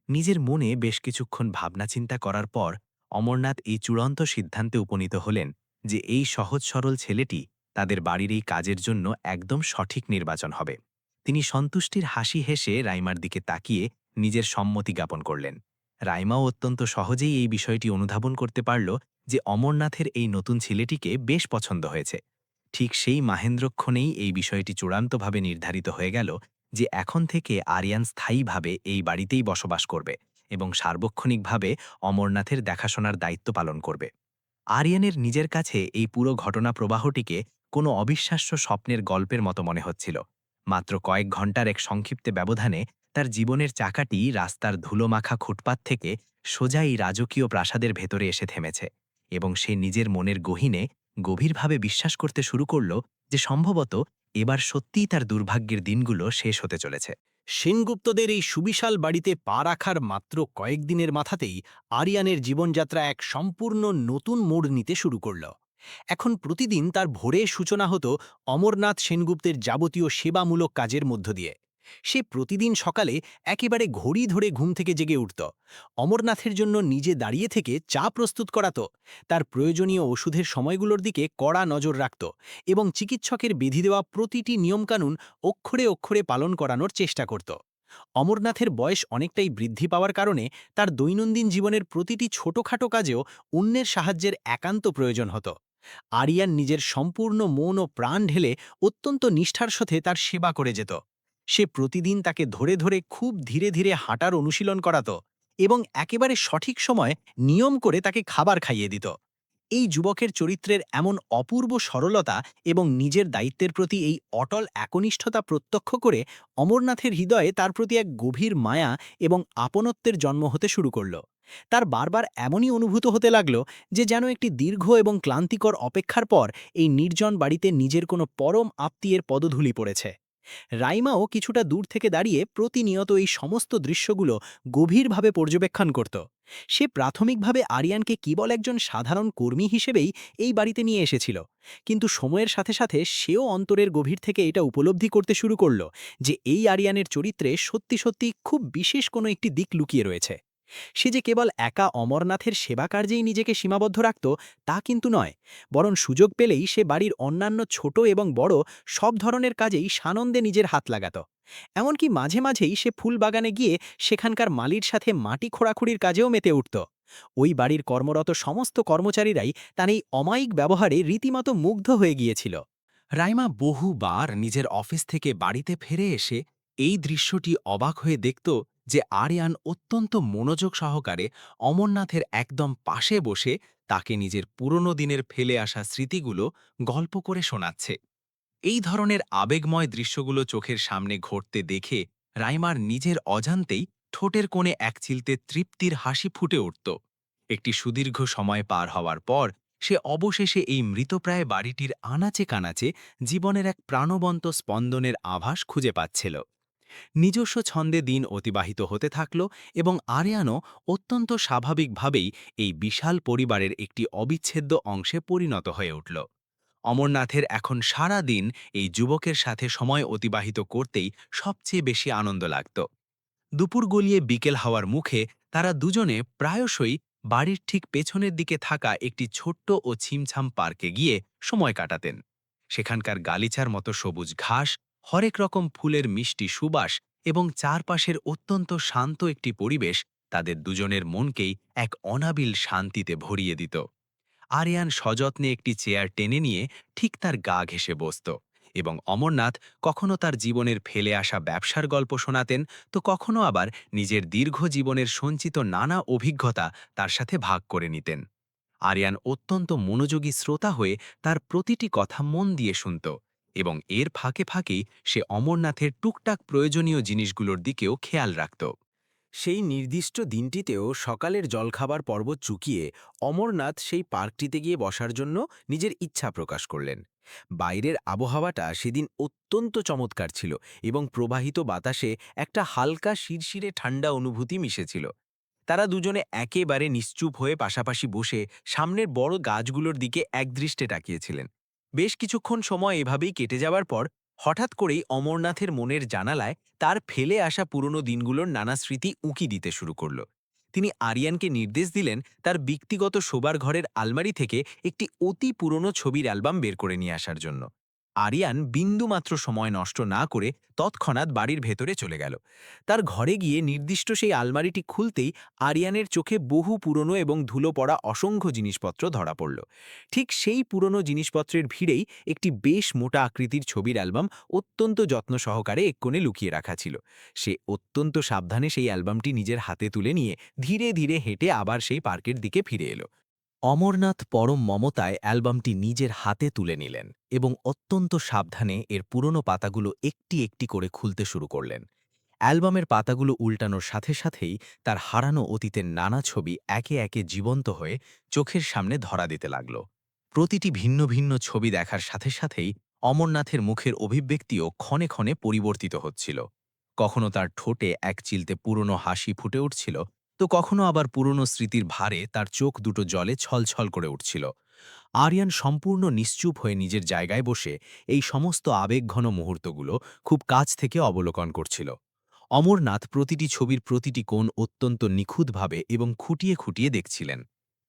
নিজের মনে বেশ কিছুক্ষণ ভাবনা চিন্তা করার পর অমরনাথ এই চূড়ান্ত সিদ্ধান্তে উপনীত হলেন যে এই সহজ সরল ছেলেটি তাদের বাড়ির এই কাজের জন্য একদম সঠিক নির্বাচন হবে। তিনি সন্তুষ্টির হাসি হেসে রাইমার দিকে তাকিয়ে নিজের সম্মতি জ্ঞাপন করলেন। রাইমাও অত্যন্ত সহজেই এই বিষয়টি অনুধাবন করতে পারল যে অমরনাথের এই নতুন ছেলেটিকে বেশ পছন্দ হয়েছে। ঠিক সেই মাহেন্দ্রক্ষণেই এই বিষয়টি চূড়ান্তভাবে নির্ধারিত হয়ে গেল যে এখন থেকে আরিয়ান স্থায়ীভাবে এই বাড়িতেই বসবাস করবে এবং সার্বক্ষণিকভাবে অমরনাথের দেখাশোনার দায়িত্ব পালন করবে। আরিয়ানের নিজের কাছে এই পুরো ঘটনা প্রবাহটিকে কোনো অবিশ্বাস্য স্বপ্নের গল্পের মতো মনে হচ্ছিল। মাত্র কয়েক ঘন্টার এক সংক্ষিপ্ত ব্যবধানে তার জীবনের চাকাটি রাস্তার ধুলোমাখা ফুটপাত থেকে সোজা এই রাজকীয় প্রাসাদের ভেতরে এসে থেমেছে এবং সে নিজের মনের গহীনে গভীরভাবে বিশ্বাস করতে শুরু করল যে সম্ভবত এবার সত্যিই তার দুর্ভাগ্যের দিনগুলো শেষ হতে চলেছে। সেনগুপ্তদের এই সুবিশাল বাড়িতে পা রাখার মাত্র কয়েকদিনের মাথাতেই আরিয়ানের জীবনযাত্রা এক সম্পূর্ণ নতুন মোড় নিতে শুরু করল। এখন প্রতিদিন তার ভোরে সূচনা হতো অমরনাথ সেনগুপ্তের যাবতীয় সেবামূলক কাজের মধ্য দিয়ে। সে প্রতিদিন সকালে একেবারে ঘড়ি ধরে ঘুম থেকে জেগে উঠত, অমরনাথের জন্য নিজে দাঁড়িয়ে থেকে চা প্রস্তুত করাত, তার প্রয়োজনীয় ওষুধের সময়গুলোর দিকে কড়া নজর রাখত এবং চিকিৎসকের বিধি দেওয়া প্রতিটি নিয়মকানুন অক্ষরে অক্ষরে পালন করানোর চেষ্টা করত। অমরনাথের বয়স অনেকটাই বৃদ্ধি পাওয়ার কারণে তার দৈনন্দিন জীবনের প্রতিটি ছোটখাটো কাজেও অন্যের সাহায্যের একান্ত প্রয়োজন হতো। আরিয়ান নিজের সম্পূর্ণ মন ও প্রাণ ঢেলে অত্যন্ত নিষ্ঠার সাথে তার সেবা করে যেত। সে প্রতিদিন তাকে ধরে ধরে খুব ধীরে ধীরে হাঁটার অনুশীলন করাত এবং একেবারে সঠিক সময় নিয়ম করে তাকে খাবার খাইয়ে দিত। এই যুবকের চরিত্রের এমন অপূর্ব সরলতা এবং নিজের দায়িত্বের প্রতি এই অটল একনিষ্ঠতা প্রত্যক্ষ করে অমরনাথের হৃদয়ে তার প্রতি এক গভীর মায়া এবং আপনত্বের জন্ম হতে শুরু করল। তার বারবার এমনই অনুভূত হতে লাগল যে যেন একটি দীর্ঘ এবং ক্লান্তিকর অপেক্ষার পর এই নির্জন বাড়িতে নিজের কোনো পরম আত্মীয়ের পদধূলি পড়েছে। রাইমাও কিছুটা দূর থেকে দাঁড়িয়ে প্রতিনিয়ত এই সমস্ত দৃশ্যগুলো গভীরভাবে পর্যবেক্ষণ করত। সে প্রাথমিকভাবে আরিয়ানকে কেবল একজন সাধারণ কর্মী হিসেবেই এই বাড়িতে নিয়ে এসেছিল, কিন্তু সময়ের সাথে সাথে সেও অন্তরের গভীর থেকে এটা উপলব্ধি করতে শুরু করল যে এই আরিয়ানের চরিত্রে সত্যি সত্যি খুব বিশেষ কোনো একটি দিক লুকিয়ে রয়েছে। সে যে কেবল একা অমরনাথের সেবা কার্যেই নিজেকে সীমাবদ্ধ রাখত তা কিন্তু নয়, বরং সুযোগ পেলেই সে বাড়ির অন্যান্য ছোট এবং বড় সব ধরনের কাজেই সানন্দে নিজের হাত লাগাত। এমনকি মাঝে মাঝেই সে ফুল বাগানে গিয়ে সেখানকার মালির সাথে মাটি খোঁড়াখুড়ির কাজেও মেতে উঠত। ওই বাড়ির কর্মরত সমস্ত কর্মচারীরাই তার এই অমায়িক ব্যবহারে রীতিমতো মুগ্ধ হয়ে গিয়েছিল। রাইমা বহুবার নিজের অফিস থেকে বাড়িতে ফিরে এসে এই দৃশ্যটি অবাক হয়ে দেখত যে আরিয়ান অত্যন্ত মনোযোগ সহকারে অমরনাথের একদম পাশে বসে তাকে নিজের পুরনো দিনের ফেলে আসা স্মৃতিগুলো গল্প করে শোনাচ্ছে। এই ধরনের আবেগময় দৃশ্যগুলো চোখের সামনে ঘটতে দেখে রাইমার নিজের অজান্তেই ঠোঁটের কোণে এক চিলতে তৃপ্তির হাসি ফুটে উঠত একটি সুদীর্ঘ সময় পার হওয়ার পর সে অবশেষে এই মৃতপ্রায় বাড়িটির আনাচে কানাচে জীবনের এক প্রাণবন্ত স্পন্দনের আভাস খুঁজে পাচ্ছিল। নিজস্ব ছন্দে দিন অতিবাহিত হতে থাকল এবং আরিয়ানও অত্যন্ত স্বাভাবিকভাবেই এই বিশাল পরিবারের একটি অবিচ্ছেদ্য অংশে পরিণত হয়ে উঠল। অমরনাথের এখন সারা দিন এই যুবকের সাথে সময় অতিবাহিত করতেই সবচেয়ে বেশি আনন্দ লাগত। দুপুর গলিয়ে বিকেল হওয়ার মুখে তারা দুজনে প্রায়শই বাড়ির ঠিক পেছনের দিকে থাকা একটি ছোট্ট ও ছিমছাম পার্কে গিয়ে সময় কাটাতেন। সেখানকার গালিচার মতো সবুজ ঘাস, হরেক রকম ফুলের মিষ্টি সুবাস এবং চারপাশের অত্যন্ত শান্ত একটি পরিবেশ তাদের দুজনের মনকেই এক অনাবিল শান্তিতে ভরিয়ে দিত। আরিয়ান সযত্নে একটি চেয়ার টেনে নিয়ে ঠিক তার গা ঘেঁষে বসত এবং অমরনাথ কখনো তার জীবনের ফেলে আসা ব্যবসার গল্প শোনাতেন, তো কখনো আবার নিজের দীর্ঘ জীবনের সঞ্চিত নানা অভিজ্ঞতা তার সাথে ভাগ করে নিতেন। আরিয়ান অত্যন্ত মনোযোগী শ্রোতা হয়ে তার প্রতিটি কথা মন দিয়ে শুনত এবং এর ফাঁকে ফাঁকেই সে অমরনাথের টুকটাক প্রয়োজনীয় জিনিসগুলোর দিকেও খেয়াল রাখত। সেই নির্দিষ্ট দিনটিতেও সকালের জলখাবার পর্ব চুকিয়ে অমরনাথ সেই পার্কটিতে গিয়ে বসার জন্য নিজের ইচ্ছা প্রকাশ করলেন। বাইরের আবহাওয়াটা সেদিন অত্যন্ত চমৎকার ছিল এবং প্রবাহিত বাতাসে একটা হালকা শিরশিরে ঠান্ডা অনুভূতি মিশেছিল। তারা দুজনে একেবারে নিশ্চুপ হয়ে পাশাপাশি বসে সামনের বড় গাছগুলোর দিকে একদৃষ্টে তাকিয়েছিলেন। বেশ কিছুক্ষণ সময় এভাবেই কেটে যাওয়ার পর হঠাৎ করেই অমরনাথের মনের জানালায় তার ফেলে আসা পুরনো দিনগুলোর নানা স্মৃতি উঁকি দিতে শুরু করল। তিনি আরিয়ানকে নির্দেশ দিলেন তার ব্যক্তিগত শোবার ঘরের আলমারি থেকে একটি অতি পুরনো ছবির অ্যালবাম বের করে নিয়ে আসার জন্য। আরিয়ান বিন্দুমাত্র সময় নষ্ট না করে তৎক্ষণাৎ বাড়ির ভেতরে চলে গেল। তার ঘরে গিয়ে নির্দিষ্ট সেই আলমারিটি খুলতেই আরিয়ানের চোখে বহু পুরনো এবং ধুলো পড়া অসংখ্য জিনিসপত্র ধরা পড়ল। ঠিক সেই পুরনো জিনিসপত্রের ভিড়েই একটি বেশ মোটা আকৃতির ছবির অ্যালবাম অত্যন্ত যত্ন সহকারে এক কোণে লুকিয়ে রাখা ছিল। সে অত্যন্ত সাবধানে সেই অ্যালবামটি নিজের হাতে তুলে নিয়ে ধীরে ধীরে হেঁটে আবার সেই পার্কের দিকে ফিরে এলো। অমরনাথ পরম মমতায় অ্যালবামটি নিজের হাতে তুলে নিলেন এবং অত্যন্ত সাবধানে এর পুরনো পাতাগুলো একটি একটি করে খুলতে শুরু করলেন। অ্যালবামের পাতাগুলো উল্টানোর সাথে সাথেই তার হারানো অতীতের নানা ছবি একে একে জীবন্ত হয়ে চোখের সামনে ধরা দিতে লাগল। প্রতিটি ভিন্ন ভিন্ন ছবি দেখার সাথে সাথেই অমরনাথের মুখের অভিব্যক্তিও ক্ষণে ক্ষণে পরিবর্তিত হচ্ছিল। কখনো তার ঠোঁটে এক চিলতে পুরনো হাসি ফুটে উঠছিল, তো কখনো আবার পুরনো স্মৃতির ভারে তার চোখ দুটো জলে ছলছল করে উঠছিল। আরিয়ান সম্পূর্ণ নিশ্চুপ হয়ে নিজের জায়গায় বসে এই সমস্ত আবেগঘন মুহূর্তগুলো খুব কাছ থেকে অবলোকন করছিল। অমরনাথ প্রতিটি ছবির প্রতিটি কোণ অত্যন্ত নিখুঁতভাবে এবং খুঁটিয়ে খুঁটিয়ে দেখছিলেন।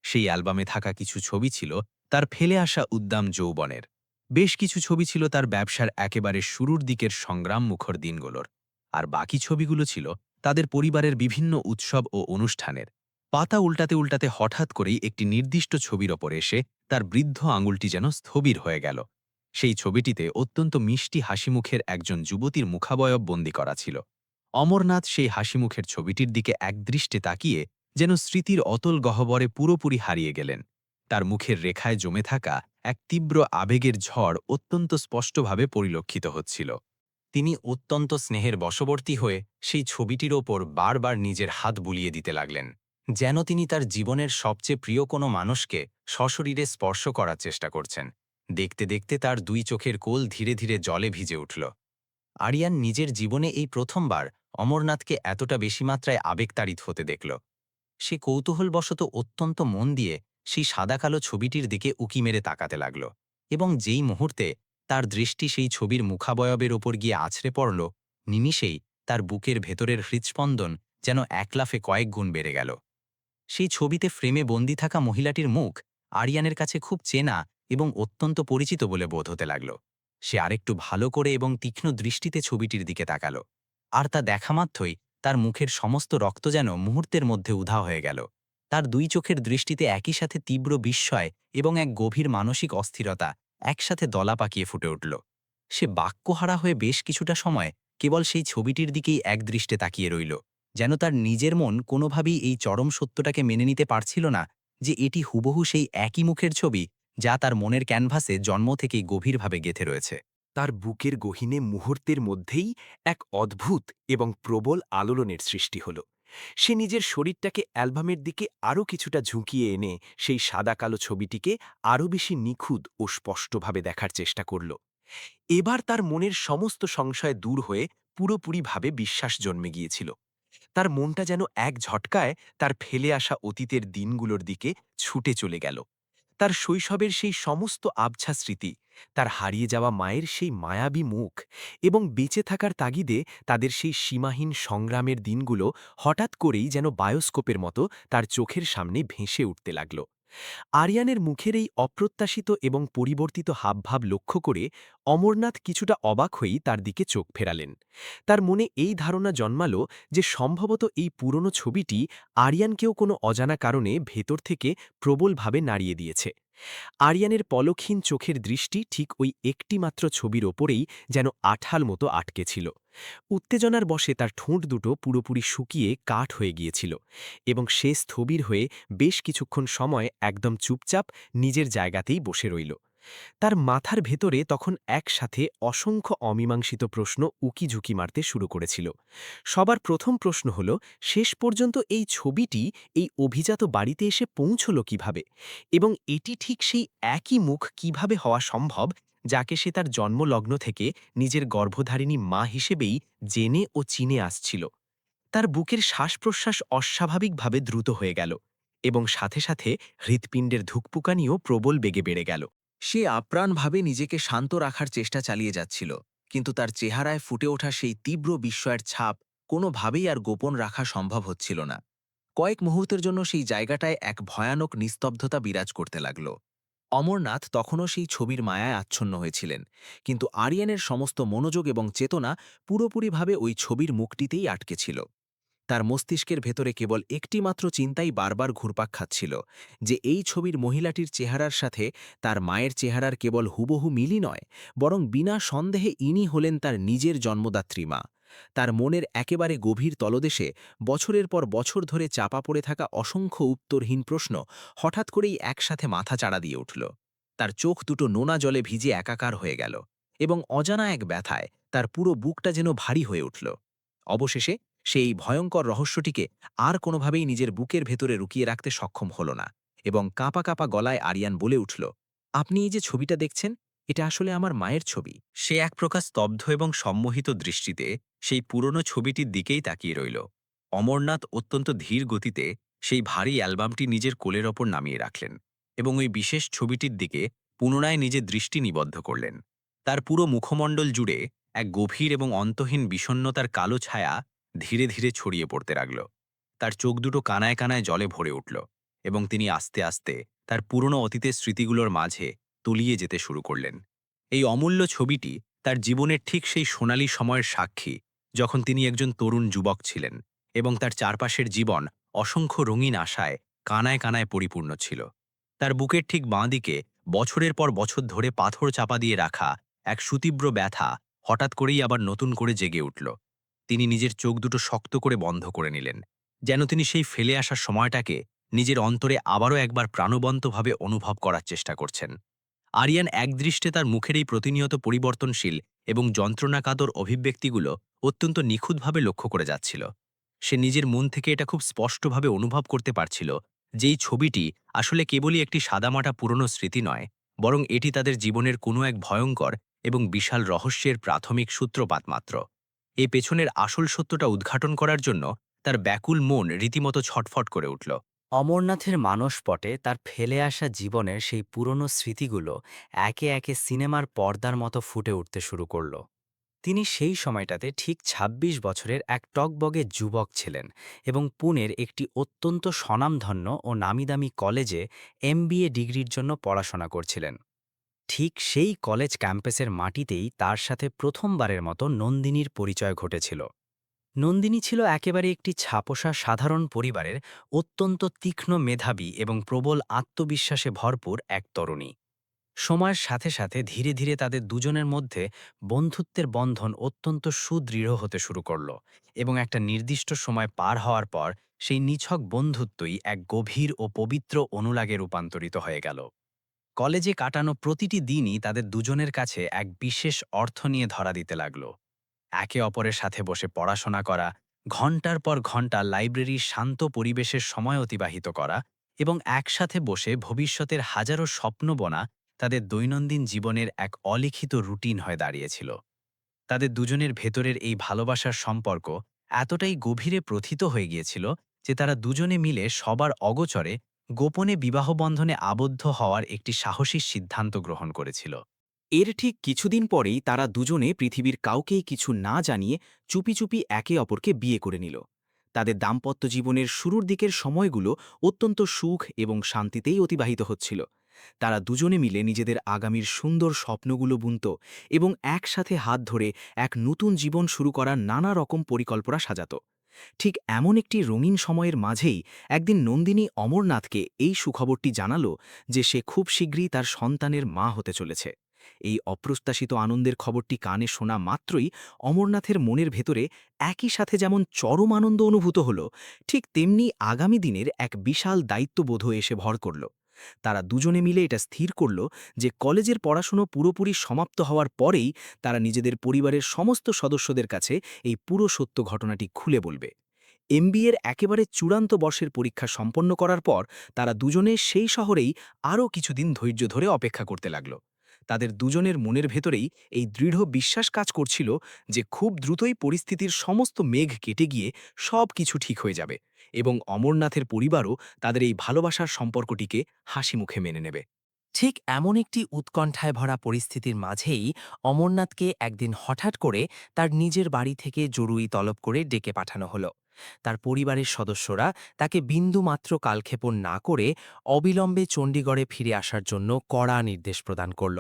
সেই অ্যালবামে থাকা কিছু ছবি ছিল তার ফেলে আসা উদ্দাম যৌবনের। বেশ কিছু ছবি ছিল তার ব্যবসার একেবারে শুরুর দিকের সংগ্রাম মুখর দিনগুলোর। আর বাকি ছবিগুলো ছিল তাদের পরিবারের বিভিন্ন উৎসব ও অনুষ্ঠানের। পাতা উল্টাতে উল্টাতে হঠাৎ করেই একটি নির্দিষ্ট ছবির ওপর এসে তার বৃদ্ধ আঙুলটি যেন স্থবির হয়ে গেল। সেই ছবিটিতে অত্যন্ত মিষ্টি হাসিমুখের একজন যুবতীর মুখাবয়ব বন্দী করা ছিল। অমরনাথ সেই হাসিমুখের ছবিটির দিকে একদৃষ্টে তাকিয়ে যেন স্মৃতির অতল গহ্বরে পুরোপুরি হারিয়ে গেলেন। তার মুখের রেখায় জমে থাকা এক তীব্র আবেগের ঝড় অত্যন্ত স্পষ্টভাবে পরিলক্ষিত হচ্ছিল। তিনি অত্যন্ত স্নেহের বশবর্তী হয়ে সেই ছবিটির ওপর বারবার নিজের হাত বুলিয়ে দিতে লাগলেন, যেন তিনি তার জীবনের সবচেয়ে প্রিয় কোনো মানুষকে সশরীরে স্পর্শ করার চেষ্টা করছেন। দেখতে দেখতে তার দুই চোখের কোল ধীরে ধীরে জলে ভিজে উঠল। আরিয়ান নিজের জীবনে এই প্রথমবার অমরনাথকে এতটা বেশি মাত্রায় আবেগতাড়িত হতে দেখল। সে কৌতূহলবশত অত্যন্ত মন দিয়ে সেই সাদা-কালো ছবিটির দিকে উকি মেরে তাকাতে লাগল এবং যেই মুহূর্তে তার দৃষ্টি সেই ছবির মুখাবয়বের ওপর গিয়ে আছড়ে পড়ল, নিমিষেই তার বুকের ভেতরের হৃৎস্পন্দন যেন এক লাফে কয়েক গুণ বেড়ে গেল। সেই ছবিতে ফ্রেমে বন্দী থাকা মহিলাটির মুখ আরিয়ানের কাছে খুব চেনা এবং অত্যন্ত পরিচিত বলে বোধ হতে লাগল। সে আরেকটু ভালো করে এবং তীক্ষ্ণ দৃষ্টিতে ছবিটির দিকে তাকাল, আর তা দেখা মাত্রই তার মুখের সমস্ত রক্ত যেন মুহূর্তের মধ্যে উধাও হয়ে গেল। তার দুই চোখের দৃষ্টিতে একই সাথে তীব্র বিস্ময় এবং এক গভীর মানসিক অস্থিরতা একসাথে দলা পাকিয়ে ফুটে উঠল। সে বাক্যহারা হয়ে বেশ কিছুটা সময় কেবল সেই ছবিটির দিকেই একদৃষ্টে তাকিয়ে রইল, যেন তার নিজের মন কোনোভাবেই এই চরম সত্যটাকে মেনে নিতে পারছিল না যে এটি হুবহু সেই একই মুখের ছবি যা তার মনের ক্যানভাসে জন্ম থেকেই গভীরভাবে গেঁথে রয়েছে। তার বুকের গহীনে মুহূর্তের মধ্যেই এক অদ্ভুত এবং প্রবল আলোড়নের সৃষ্টি হল। সে নিজের শরীরটাকে অ্যালবামের দিকে আরও কিছুটা ঝুঁকিয়ে এনে সেই সাদা কালো ছবিটিকে আরও বেশি নিখুঁত ও স্পষ্টভাবে দেখার চেষ্টা করল। এবার তার মনের সমস্ত সংশয় দূর হয়ে পুরোপুরিভাবে বিশ্বাস জন্মে গিয়েছিল। তার মনটা যেন এক ঝটকায় তার ফেলে আসা অতীতের দিনগুলোর দিকে ছুটে চলে গেল। তার শৈশবের সেই সমস্ত আবছা স্মৃতি, তার হারিয়ে যাওয়া মায়ের সেই মায়াবী মুখ এবং বেঁচে থাকার তাগিদে তাদের সেই সীমাহীন সংগ্রামের দিনগুলো হঠাৎ করেই যেন বায়োস্কোপের মতো তার চোখের সামনে ভেসে উঠতে লাগল। আরিয়ানের মুখের এই অপ্রত্যাশিত এবং পরিবর্তিত হাবভাব লক্ষ্য করে অমরনাথ কিছুটা অবাক হয়েই তার দিকে চোখ ফেরালেন। তার মনে এই ধারণা জন্মালো যে সম্ভবত এই পুরনো ছবিটি আরিয়ানকেও কোনো অজানা কারণে ভেতর থেকে প্রবলভাবে নাড়িয়ে দিয়েছে। আরিয়ানের পলকহীন চোখের দৃষ্টি ঠিক ওই একটিমাত্র ছবির ওপরেই যেন আঠাল মতো আটকে ছিল। উত্তেজনার বশে তার ঠোঁট দুটো পুরোপুরি শুকিয়ে কাঠ হয়ে গিয়েছিল এবং সে স্থবির হয়ে বেশ কিছুক্ষণ সময় একদম চুপচাপ নিজের জায়গাতেই বসে রইল। তার মাথার ভেতরে তখন একসাথে অসংখ্য অমীমাংসিত প্রশ্ন উকিঝুঁকি মারতে শুরু করেছিল। সবার প্রথম প্রশ্ন হল, শেষ পর্যন্ত এই ছবিটি এই অভিজাত বাড়িতে এসে পৌঁছল কিভাবে, এবং এটি ঠিক সেই একই মুখ কিভাবে হওয়া সম্ভব যাকে সে তার জন্মলগ্ন থেকে নিজের গর্ভধারিণী মা হিসেবেই জেনে ও চিনে আসছিল। তার বুকের শ্বাস-প্রশ্বাস অস্বাভাবিকভাবে দ্রুত হয়ে গেল এবং সাথে সাথে হৃৎপিণ্ডের ধুকপুকানিও প্রবল বেগে বেড়ে গেল। সে আপ্রাণভাবে নিজেকে শান্ত রাখার চেষ্টা চালিয়ে যাচ্ছিল, কিন্তু তার চেহারায় ফুটে ওঠা সেই তীব্র বিস্ময়ের ছাপ কোনোভাবেই আর গোপন রাখা সম্ভব হচ্ছিল না। কয়েক মুহূর্তের জন্য সেই জায়গাটায় এক ভয়ানক নিস্তব্ধতা বিরাজ করতে লাগল। অমরনাথ তখনও সেই ছবির মায়ায় আচ্ছন্ন হয়েছিলেন, কিন্তু আরিয়ানের সমস্ত মনোযোগ এবং চেতনা পুরোপুরিভাবে ওই ছবির মুখটিতেই আটকে ছিল। তার মস্তিষ্কের ভেতরে কেবল একটিমাত্র চিন্তাই বারবার ঘুরপাক খাচ্ছিল, যে এই ছবির মহিলাটির চেহারার সাথে তার মায়ের চেহারার কেবল হুবহু মিলই নয়, বরং বিনা সন্দেহে ইনি হলেন তার নিজের জন্মদাত্রী মা। তার মনের একেবারে গভীর তলদেশে বছরের পর বছর ধরে চাপা পড়ে থাকা অসংখ্য উত্তরহীন প্রশ্ন হঠাৎ করেই একসাথে মাথা চাড়া দিয়ে উঠল। তার চোখ দুটো নোনা জলে ভিজে একাকার হয়ে গেল এবং অজানা এক ব্যথায় তার পুরো বুকটা যেন ভারী হয়ে উঠল। অবশেষে সেই ভয়ঙ্কর রহস্যটিকে আর কোনোভাবেই নিজের বুকের ভেতরে লুকিয়ে রাখতে সক্ষম হল না এবং কাঁপা কাঁপা গলায় আরিয়ান বলে উঠল, আপনি এই যে ছবিটা দেখছেন, এটা আসলে আমার মায়ের ছবি। সে এক প্রকার স্তব্ধ এবং সম্মোহিত দৃষ্টিতে সেই পুরনো ছবিটির দিকেই তাকিয়ে রইল। অমরনাথ অত্যন্ত ধীর গতিতে সেই ভারী অ্যালবামটি নিজের কোলের ওপর নামিয়ে রাখলেন এবং ওই বিশেষ ছবিটির দিকে পুনরায় নিজের দৃষ্টি নিবদ্ধ করলেন। তার পুরো মুখমণ্ডল জুড়ে এক গভীর এবং অন্তহীন বিষণ্ণতার কালো ছায়া ধীরে ধীরে ছড়িয়ে পড়তে লাগল। তার চোখ দুটো কানায় কানায় জলে ভরে উঠল এবং তিনি আস্তে আস্তে তার পুরনো অতীতের স্মৃতিগুলোর মাঝে তলিয়ে যেতে শুরু করলেন। এই অমূল্য ছবিটি তার জীবনের ঠিক সেই সোনালী সময়ের সাক্ষী, যখন তিনি একজন তরুণ যুবক ছিলেন এবং তার চারপাশের জীবন অসংখ্য রঙিন আশায় কানায় কানায় পরিপূর্ণ ছিল। তার বুকের ঠিক বাঁ দিকে বছরের পর বছর ধরে পাথর চাপা দিয়ে রাখা এক সুতীব্র ব্যথা হঠাৎ করেই আবার নতুন করে জেগে উঠল। তিনি নিজের চোখ দুটো শক্ত করে বন্ধ করে নিলেন, যেন তিনি সেই ফেলে আসা সময়টাকে নিজের অন্তরে আবারও একবার প্রাণবন্তভাবে অনুভব করার চেষ্টা করছেন। আরিয়ান একদৃষ্টে তার মুখের এই প্রতিনিয়ত পরিবর্তনশীল এবং যন্ত্রণাকাতর অভিব্যক্তিগুলো অত্যন্ত নিখুঁতভাবে লক্ষ্য করে যাচ্ছিল। সে নিজের মন থেকে এটা খুব স্পষ্টভাবে অনুভব করতে পারছিল যে এই ছবিটি আসলে কেবলই একটি সাদামাটা পুরনো স্মৃতি নয়, বরং এটি তাদের জীবনের কোনো এক ভয়ঙ্কর এবং বিশাল রহস্যের প্রাথমিক সূত্রপাত মাত্র। এই পেছনের আসল সত্যটা উদ্ঘাটন করার জন্য তার ব্যাকুল মন রীতিমতো ছটফট করে উঠল। অমরনাথের মানসপটে তার ফেলে আসা জীবনের সেই পুরনো স্মৃতিগুলো একে একে সিনেমার পর্দার মতো ফুটে উঠতে শুরু করল। তিনি সেই সময়টাতে ঠিক ২৬ বছরের এক টগবগে যুবক ছিলেন এবং পুনের একটি অত্যন্ত স্বনামধন্য ও নামিদামি কলেজে MBA ডিগ্রির জন্য পড়াশোনা করছিলেন। ঠিক সেই কলেজ ক্যাম্পাসের মাটিতেই তার সাথে প্রথমবারের মতো নন্দিনীর পরিচয় ঘটেছিল। নন্দিনী ছিল একেবারে একটি ছাপোষা সাধারণ পরিবারের অত্যন্ত তীক্ষ্ণ মেধাবী এবং প্রবল আত্মবিশ্বাসে ভরপুর এক তরুণী। সময়ের সাথে সাথে ধীরে ধীরে তাদের দুজনের মধ্যে বন্ধুত্বের বন্ধন অত্যন্ত সুদৃঢ় হতে শুরু করল এবং একটা নির্দিষ্ট সময় পার হওয়ার পর সেই নিছক বন্ধুত্বই এক গভীর ও পবিত্র অনুরাগে রূপান্তরিত হয়ে গেল। কলেজে কাটানো প্রতিটি দিনই তাদের দুজনের কাছে এক বিশেষ অর্থ নিয়ে ধরা দিতে লাগল। একে অপরের সাথে বসে পড়াশোনা করা, ঘণ্টার পর ঘণ্টা লাইব্রেরির শান্ত পরিবেশের সময় অতিবাহিত করা এবং একসাথে বসে ভবিষ্যতের হাজারো স্বপ্ন বোনা তাদের দৈনন্দিন জীবনের এক অলিখিত রুটিন হয়ে দাঁড়িয়েছিল। তাদের দুজনের ভেতরের এই ভালোবাসার সম্পর্ক এতটাই গভীরে প্রথিত হয়ে গিয়েছিল যে তারা দুজনে মিলে সবার অগোচরে গোপনে বিবাহবন্ধনে আবদ্ধ হওয়ার একটি সাহসী সিদ্ধান্ত গ্রহণ করেছিল। এর ঠিক কিছুদিন পরেই তারা দুজনে পৃথিবীর কাউকেই কিছু না জানিয়ে চুপি চুপি একে অপরকে বিয়ে করে নিল। তাদের দাম্পত্য জীবনের শুরুর দিকের সময়গুলো অত্যন্ত সুখ এবং শান্তিতেই অতিবাহিত হচ্ছিল। তারা দুজনে মিলে নিজেদের আগামীর সুন্দর স্বপ্নগুলো বুনত এবং একসাথে হাত ধরে এক নতুন জীবন শুরু করার নানা রকম পরিকল্পনা সাজাত। ঠিক এমন একটি রঙিন সময়ের মাঝেই একদিন নন্দিনী অমরনাথকে এই সুখবরটি জানালো যে সে খুব শীঘ্রই তার সন্তানের মা হতে চলেছে। এই অপ্রত্যাশিত আনন্দের খবরটি কানে শোনা মাত্রই অমরনাথের মনের ভেতরে একই সাথে যেমন চরম আনন্দ অনুভূত হল, ঠিক তেমনি আগামী দিনের এক বিশাল দায়িত্ববোধও এসে ভর করল। তারা দুজনে মিলে এটা স্থির করল যে কলেজের পড়াশুনো পুরোপুরি সমাপ্ত হওয়ার পরেই তারা নিজেদের পরিবারের সমস্ত সদস্যদের কাছে এই পুরো সত্য ঘটনাটি খুলে বলবে। এমবিএর একেবারে চূড়ান্ত বর্ষের পরীক্ষা সম্পন্ন করার পর তারা দুজনে সেই শহরেই আরও কিছুদিন ধৈর্য ধরে অপেক্ষা করতে লাগল। তাদের দুজনের মনের ভেতরেই এই দৃঢ় বিশ্বাস কাজ করছিল যে খুব দ্রুতই পরিস্থিতির সমস্ত মেঘ কেটে গিয়ে সব কিছু ঠিক হয়ে যাবে এবং অমরনাথের পরিবারও তাদের এই ভালোবাসার সম্পর্কটিকে হাসি মুখে মেনে নেবে। ঠিক এমন একটি উৎকণ্ঠায় ভরা পরিস্থিতির মাঝেই অমরনাথকে একদিন হঠাৎ করে তার নিজের বাড়ি থেকে জরুরি তলব করে ডেকে পাঠানো হলো। তার পরিবারের সদস্যরা তাকে বিন্দুমাত্র কালক্ষেপণ না করে অবিলম্বে চণ্ডীগড়ে ফিরে আসার জন্য কড়া নির্দেশ প্রদান করল।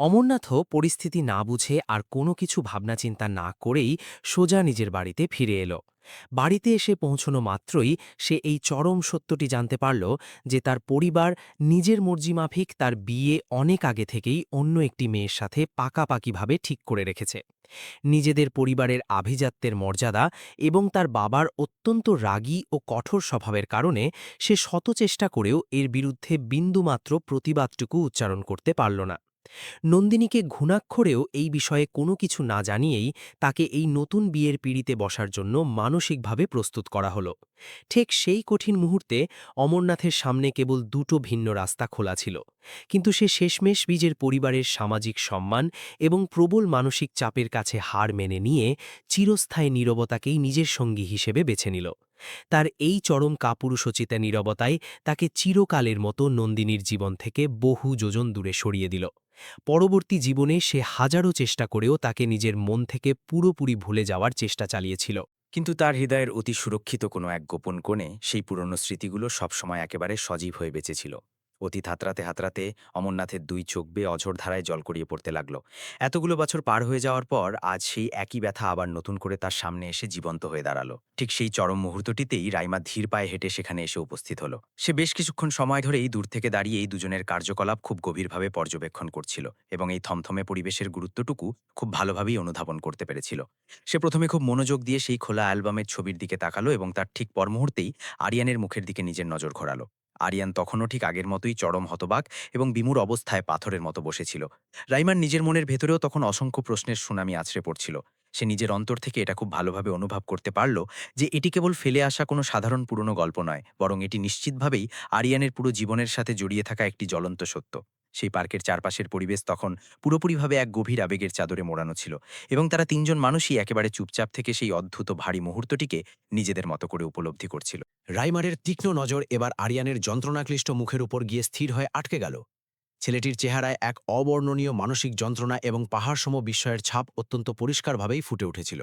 অমরনাথও পরিস্থিতি না বুঝে আর কোনো কিছু ভাবনাচিন্তা না করেই সোজা নিজের বাড়িতে ফিরে এলো। বাড়িতে এসে পৌঁছনো মাত্রই সে এই চরম সত্যটি জানতে পারল যে তার পরিবার নিজের মর্জিমাফিক তার বিয়ে অনেক আগে থেকেই অন্য একটি মেয়ের সাথে পাকাপাকিভাবে ঠিক করে রেখেছে। নিজেদের পরিবারের আভিজাত্যের মর্যাদা এবং তার বাবার অত্যন্ত রাগী ও কঠোর স্বভাবের কারণে সে শত চেষ্টা করেও এর বিরুদ্ধে বিন্দুমাত্র প্রতিবাদটুকু উচ্চারণ করতে পারল না। নন্দিনীকে ঘুণাক্ষরেও এই বিষয়ে কোনো কিছু না জানিয়েই তাকে এই নতুন বিয়ের পিঁড়িতে বসার জন্য মানসিকভাবে প্রস্তুত করা হলো। ঠিক সেই কঠিন মুহূর্তে অমরনাথের সামনে কেবল দুটো ভিন্ন রাস্তা খোলা ছিল, কিন্তু সে শেষমেশ নিজের পরিবারের সামাজিক সম্মান এবং প্রবল মানসিক চাপের কাছে হার মেনে নিয়ে চিরস্থায়ী নীরবতাকেই নিজের সঙ্গী হিসেবে বেছে নিল। তার এই চরম কাপুরুষোচিত নীরবতাই তাকে চিরকালের মতো নন্দিনীর জীবন থেকে বহু যোজন দূরে সরিয়ে দিল। পরবর্তী জীবনে সে হাজারো চেষ্টা করেও তাকে নিজের মন থেকে পুরোপুরি ভুলে যাওয়ার চেষ্টা চালিয়েছিল। কিন্তু তার হৃদয়ের অতি সুরক্ষিত কোনো এক গোপন কোণে সেই পুরনো স্মৃতিগুলো সবসময় একেবারে সজীব হয়ে বেঁচেছিল। অতীত হাতড়াতে হাতড়াতে অমরনাথের দুই চোখ বেয়ে অঝোর ধারায় জল গড়িয়ে পড়তে লাগলো। এতগুলো বছর পার হয়ে যাওয়ার পর আজ সেই একই ব্যথা আবার নতুন করে তার সামনে এসে জীবন্ত হয়ে দাঁড়ালো। ঠিক সেই চরম মুহূর্তটিতেই রাইমা ধীর পায়ে হেঁটে সেখানে এসে উপস্থিত হলো। সে বেশ কিছুক্ষণ সময় ধরেই দূর থেকে দাঁড়িয়ে এই দুজনের কার্যকলাপ খুব গভীরভাবে পর্যবেক্ষণ করছিল এবং এই থমথমে পরিবেশের গুরুত্বটুকু খুব ভালোভাবেই অনুধাবন করতে পেরেছিল। সে প্রথমে খুব মনোযোগ দিয়ে সেই খোলা অ্যালবামের ছবির দিকে তাকালো এবং তার ঠিক পর মুহূর্তেই আরিয়ানের মুখের দিকে নিজের নজর ঘোরালো। আরিয়ান তখনও ঠিক আগের মতোই চরম হতবাক এবং বিমূঢ় অবস্থায় পাথরের মতো বসেছিল। রাইমার নিজের মনের ভেতরেও তখন অসংখ্য প্রশ্নের সুনামি আছড়ে পড়ছিল। সে নিজের অন্তর থেকে এটা খুব ভালোভাবে অনুভব করতে পারল যে এটি কেবল ফেলে আসা কোনো সাধারণ পুরনো গল্প নয়, বরং এটি নিশ্চিতভাবেই আরিয়ানের পুরো জীবনের সাথে জড়িয়ে থাকা একটি জ্বলন্ত সত্য। সেই পার্কের চারপাশের পরিবেশ তখন পুরোপুরিভাবে এক গভীর আবেগের চাদরে মোড়ানো ছিল এবং তারা তিনজন মানুষই একেবারে চুপচাপ থেকে সেই অদ্ভুত ভারী মুহূর্তটিকে নিজেদের মতো করে উপলব্ধি করছিল। রাইমারের তীক্ষ্ণ নজর এবার আরিয়ানের যন্ত্রণাক্লিষ্ট মুখের উপর গিয়ে স্থির হয়ে আটকে গেল। ছেলেটির চেহারায় এক অবর্ণনীয় মানসিক যন্ত্রণা এবং পাহাড়সম বিস্ময়ের ছাপ অত্যন্ত পরিষ্কারভাবেই ফুটে উঠেছিল।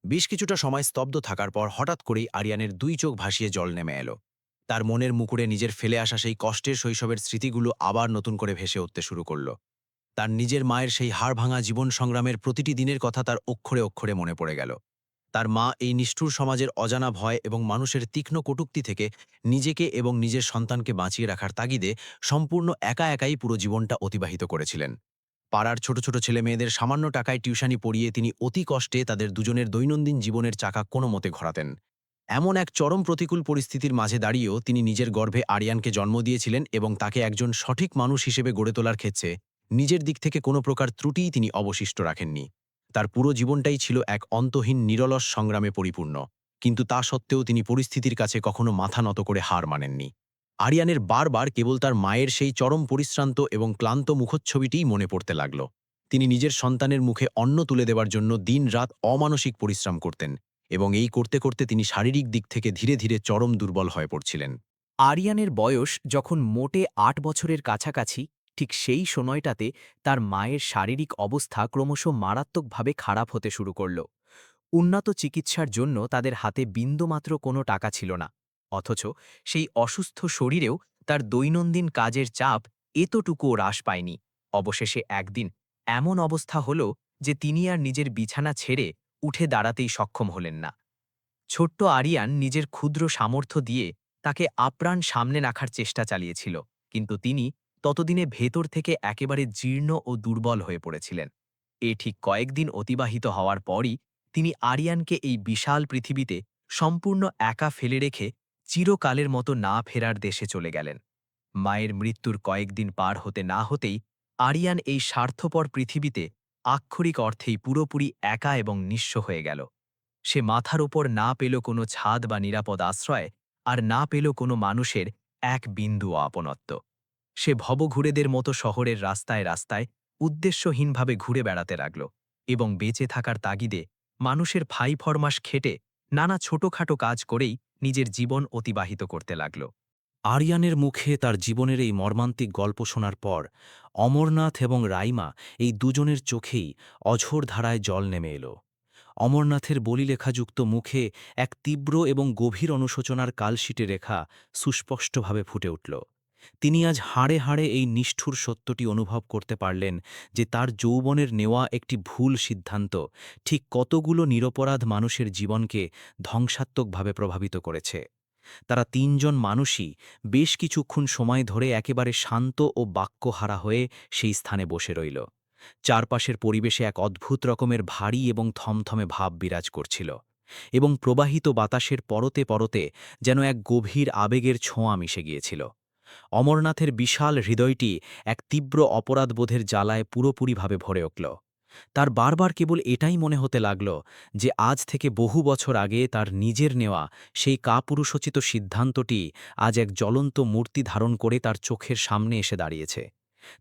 বেশ কিছুটা সময় স্তব্ধ থাকার পর হঠাৎ করেই আরিয়ানের দুই চোখ ভাসিয়ে জল নেমে এলো। তার মনের মুকুড়ে নিজের ফেলে আসা সেই কষ্টের শৈশবের স্মৃতিগুলো আবার নতুন করে ভেসে উঠতে শুরু করল। তার নিজের মায়ের সেই হাড়ভাঙা জীবন সংগ্রামের প্রতিটি দিনের কথা তার অক্ষরে অক্ষরে মনে পড়ে গেল। তার মা এই নিষ্ঠুর সমাজের অজানা ভয় এবং মানুষের তীক্ষ্ণ কটূক্তি থেকে নিজেকে এবং নিজের সন্তানকে বাঁচিয়ে রাখার তাগিদে সম্পূর্ণ একা একাই পুরো জীবনটা অতিবাহিত করেছিলেন। পাড়ার ছোট ছোট ছেলে মেয়েদের সামান্য টাকায় টিউশনি পড়িয়ে তিনি অতি কষ্টে তাদের দুজনের দৈনন্দিন জীবনের চাকা কোনো মতে ঘোরাতেন। এমন এক চরম প্রতিকূল পরিস্থিতির মাঝে দাঁড়িয়েও তিনি নিজের গর্ভে আরিয়ানকে জন্ম দিয়েছিলেন এবং তাকে একজন সঠিক মানুষ হিসেবে গড়ে তোলার ক্ষেত্রে নিজের দিক থেকে কোনো প্রকার ত্রুটিই তিনি অবশিষ্ট রাখেননি। তার পুরো জীবনটাই ছিল এক অন্তহীন নিরলস সংগ্রামে পরিপূর্ণ। কিন্তু তা সত্ত্বেও তিনি পরিস্থিতির কাছে কখনো মাথা নত করে হার মানেননি। আরিয়ানের বারবার কেবল তার মায়ের সেই চরম পরিশ্রান্ত এবং ক্লান্ত মুখচ্ছবিটিই মনে পড়তে লাগল। তিনি নিজের সন্তানের মুখে অন্ন তুলে দেওয়ার জন্য দিন-রাত অমানসিক পরিশ্রম করতেন, এবং এই করতে করতে তিনি শারীরিক দিক থেকে ধীরে ধীরে চরম দুর্বল হয়ে পড়ছিলেন। আরিয়ানের বয়স যখন মোটে ৮ বছরের কাছাকাছি, ঠিক সেই সময়টাতে তার মায়ের শারীরিক অবস্থা ক্রমশ মারাত্মকভাবে খারাপ হতে শুরু করল। উন্নত চিকিৎসার জন্য তাদের হাতে বিন্দুমাত্র কোনো টাকা ছিল না, অথচ সেই অসুস্থ শরীরেও তার দৈনন্দিন কাজের চাপ এতটুকুও হ্রাস পায়নি। অবশেষে একদিন এমন অবস্থা হল যে তিনি আর নিজের বিছানা ছেড়ে উঠে দাঁড়াতেই সক্ষম হলেন না। ছোট্ট আরিয়ান নিজের ক্ষুদ্র সামর্থ্য দিয়ে তাকে আপ্রাণ সামনে রাখার চেষ্টা চালিয়েছিল, কিন্তু তিনি ততদিনে ভেতর থেকে একেবারে জীর্ণ ও দুর্বল হয়ে পড়েছিলেন। ঠিক কয়েকদিন অতিবাহিত হওয়ার পরই তিনি আরিয়ানকে এই বিশাল পৃথিবীতে সম্পূর্ণ একা ফেলে রেখে চিরকালের মতো না ফেরার দেশে চলে গেলেন। মায়ের মৃত্যুর কয়েকদিন পার হতে না হতেই আরিয়ান এই স্বার্থপর পৃথিবীতে আক্ষরিক অর্থেই পুরোপুরি একা এবং নিঃস্ব হয়ে গেল। সে মাথার ওপর না পেল কোনো ছাদ বা নিরাপদ আশ্রয়, আর না পেল কোনো মানুষের এক বিন্দু আপনত্ব। সে ভবঘুরেদের মতো শহরের রাস্তায় রাস্তায় উদ্দেশ্যহীনভাবে ঘুরে বেড়াতে লাগল, এবং বেঁচে থাকার তাগিদে মানুষের ফাই ফরমাস খেটে নানা ছোটখাটো কাজ করেই নিজের জীবন অতিবাহিত করতে লাগল। আরিয়ানের মুখে তার জীবনের এই মর্মান্তিক গল্প শোনার পর অমরনাথ এবং রাইমা এই দুজনের চোখেই অঝোর ধারায় জল নেমে এলো। অমরনাথের বলিলেখাযুক্ত মুখে এক তীব্র এবং গভীর অনুশোচনার কালশিটে রেখা সুস্পষ্টভাবে ফুটে উঠল। তিনি আজ হাড়ে হাড়ে এই নিষ্ঠুর সত্যটি অনুভব করতে পারলেন যে তার যৌবনের নেওয়া একটি ভুল সিদ্ধান্ত ঠিক কতগুলো নিরপরাধ মানুষের জীবনকে ধ্বংসাত্মকভাবে প্রভাবিত করেছে। তারা তিনজন মানুষই বেশ কিছুক্ষণ সময় ধরে একেবারে শান্ত ও বাক্যহারা হয়ে সেই স্থানে বসে রইল। চারপাশের পরিবেশে এক অদ্ভুত রকমের ভারী এবং থমথমে ভাব বিরাজ করছিল, এবং প্রবাহিত বাতাসের পরতে পরতে যেন এক গভীর আবেগের ছোঁয়া মিশে গিয়েছিল। অমরনাথের বিশাল হৃদয়টি এক তীব্র অপরাধবোধের জ্বালায় পুরোপুরিভাবে ভরে উঠল। তার বারবার কেবল এটাই মনে হতে লাগল যে আজ থেকে বহু বছর আগে তার নিজের নেওয়া সেই কাপুরুষোচিত সিদ্ধান্তটি আজ এক জ্বলন্ত মূর্তি ধারণ করে তার চোখের সামনে এসে দাঁড়িয়েছে।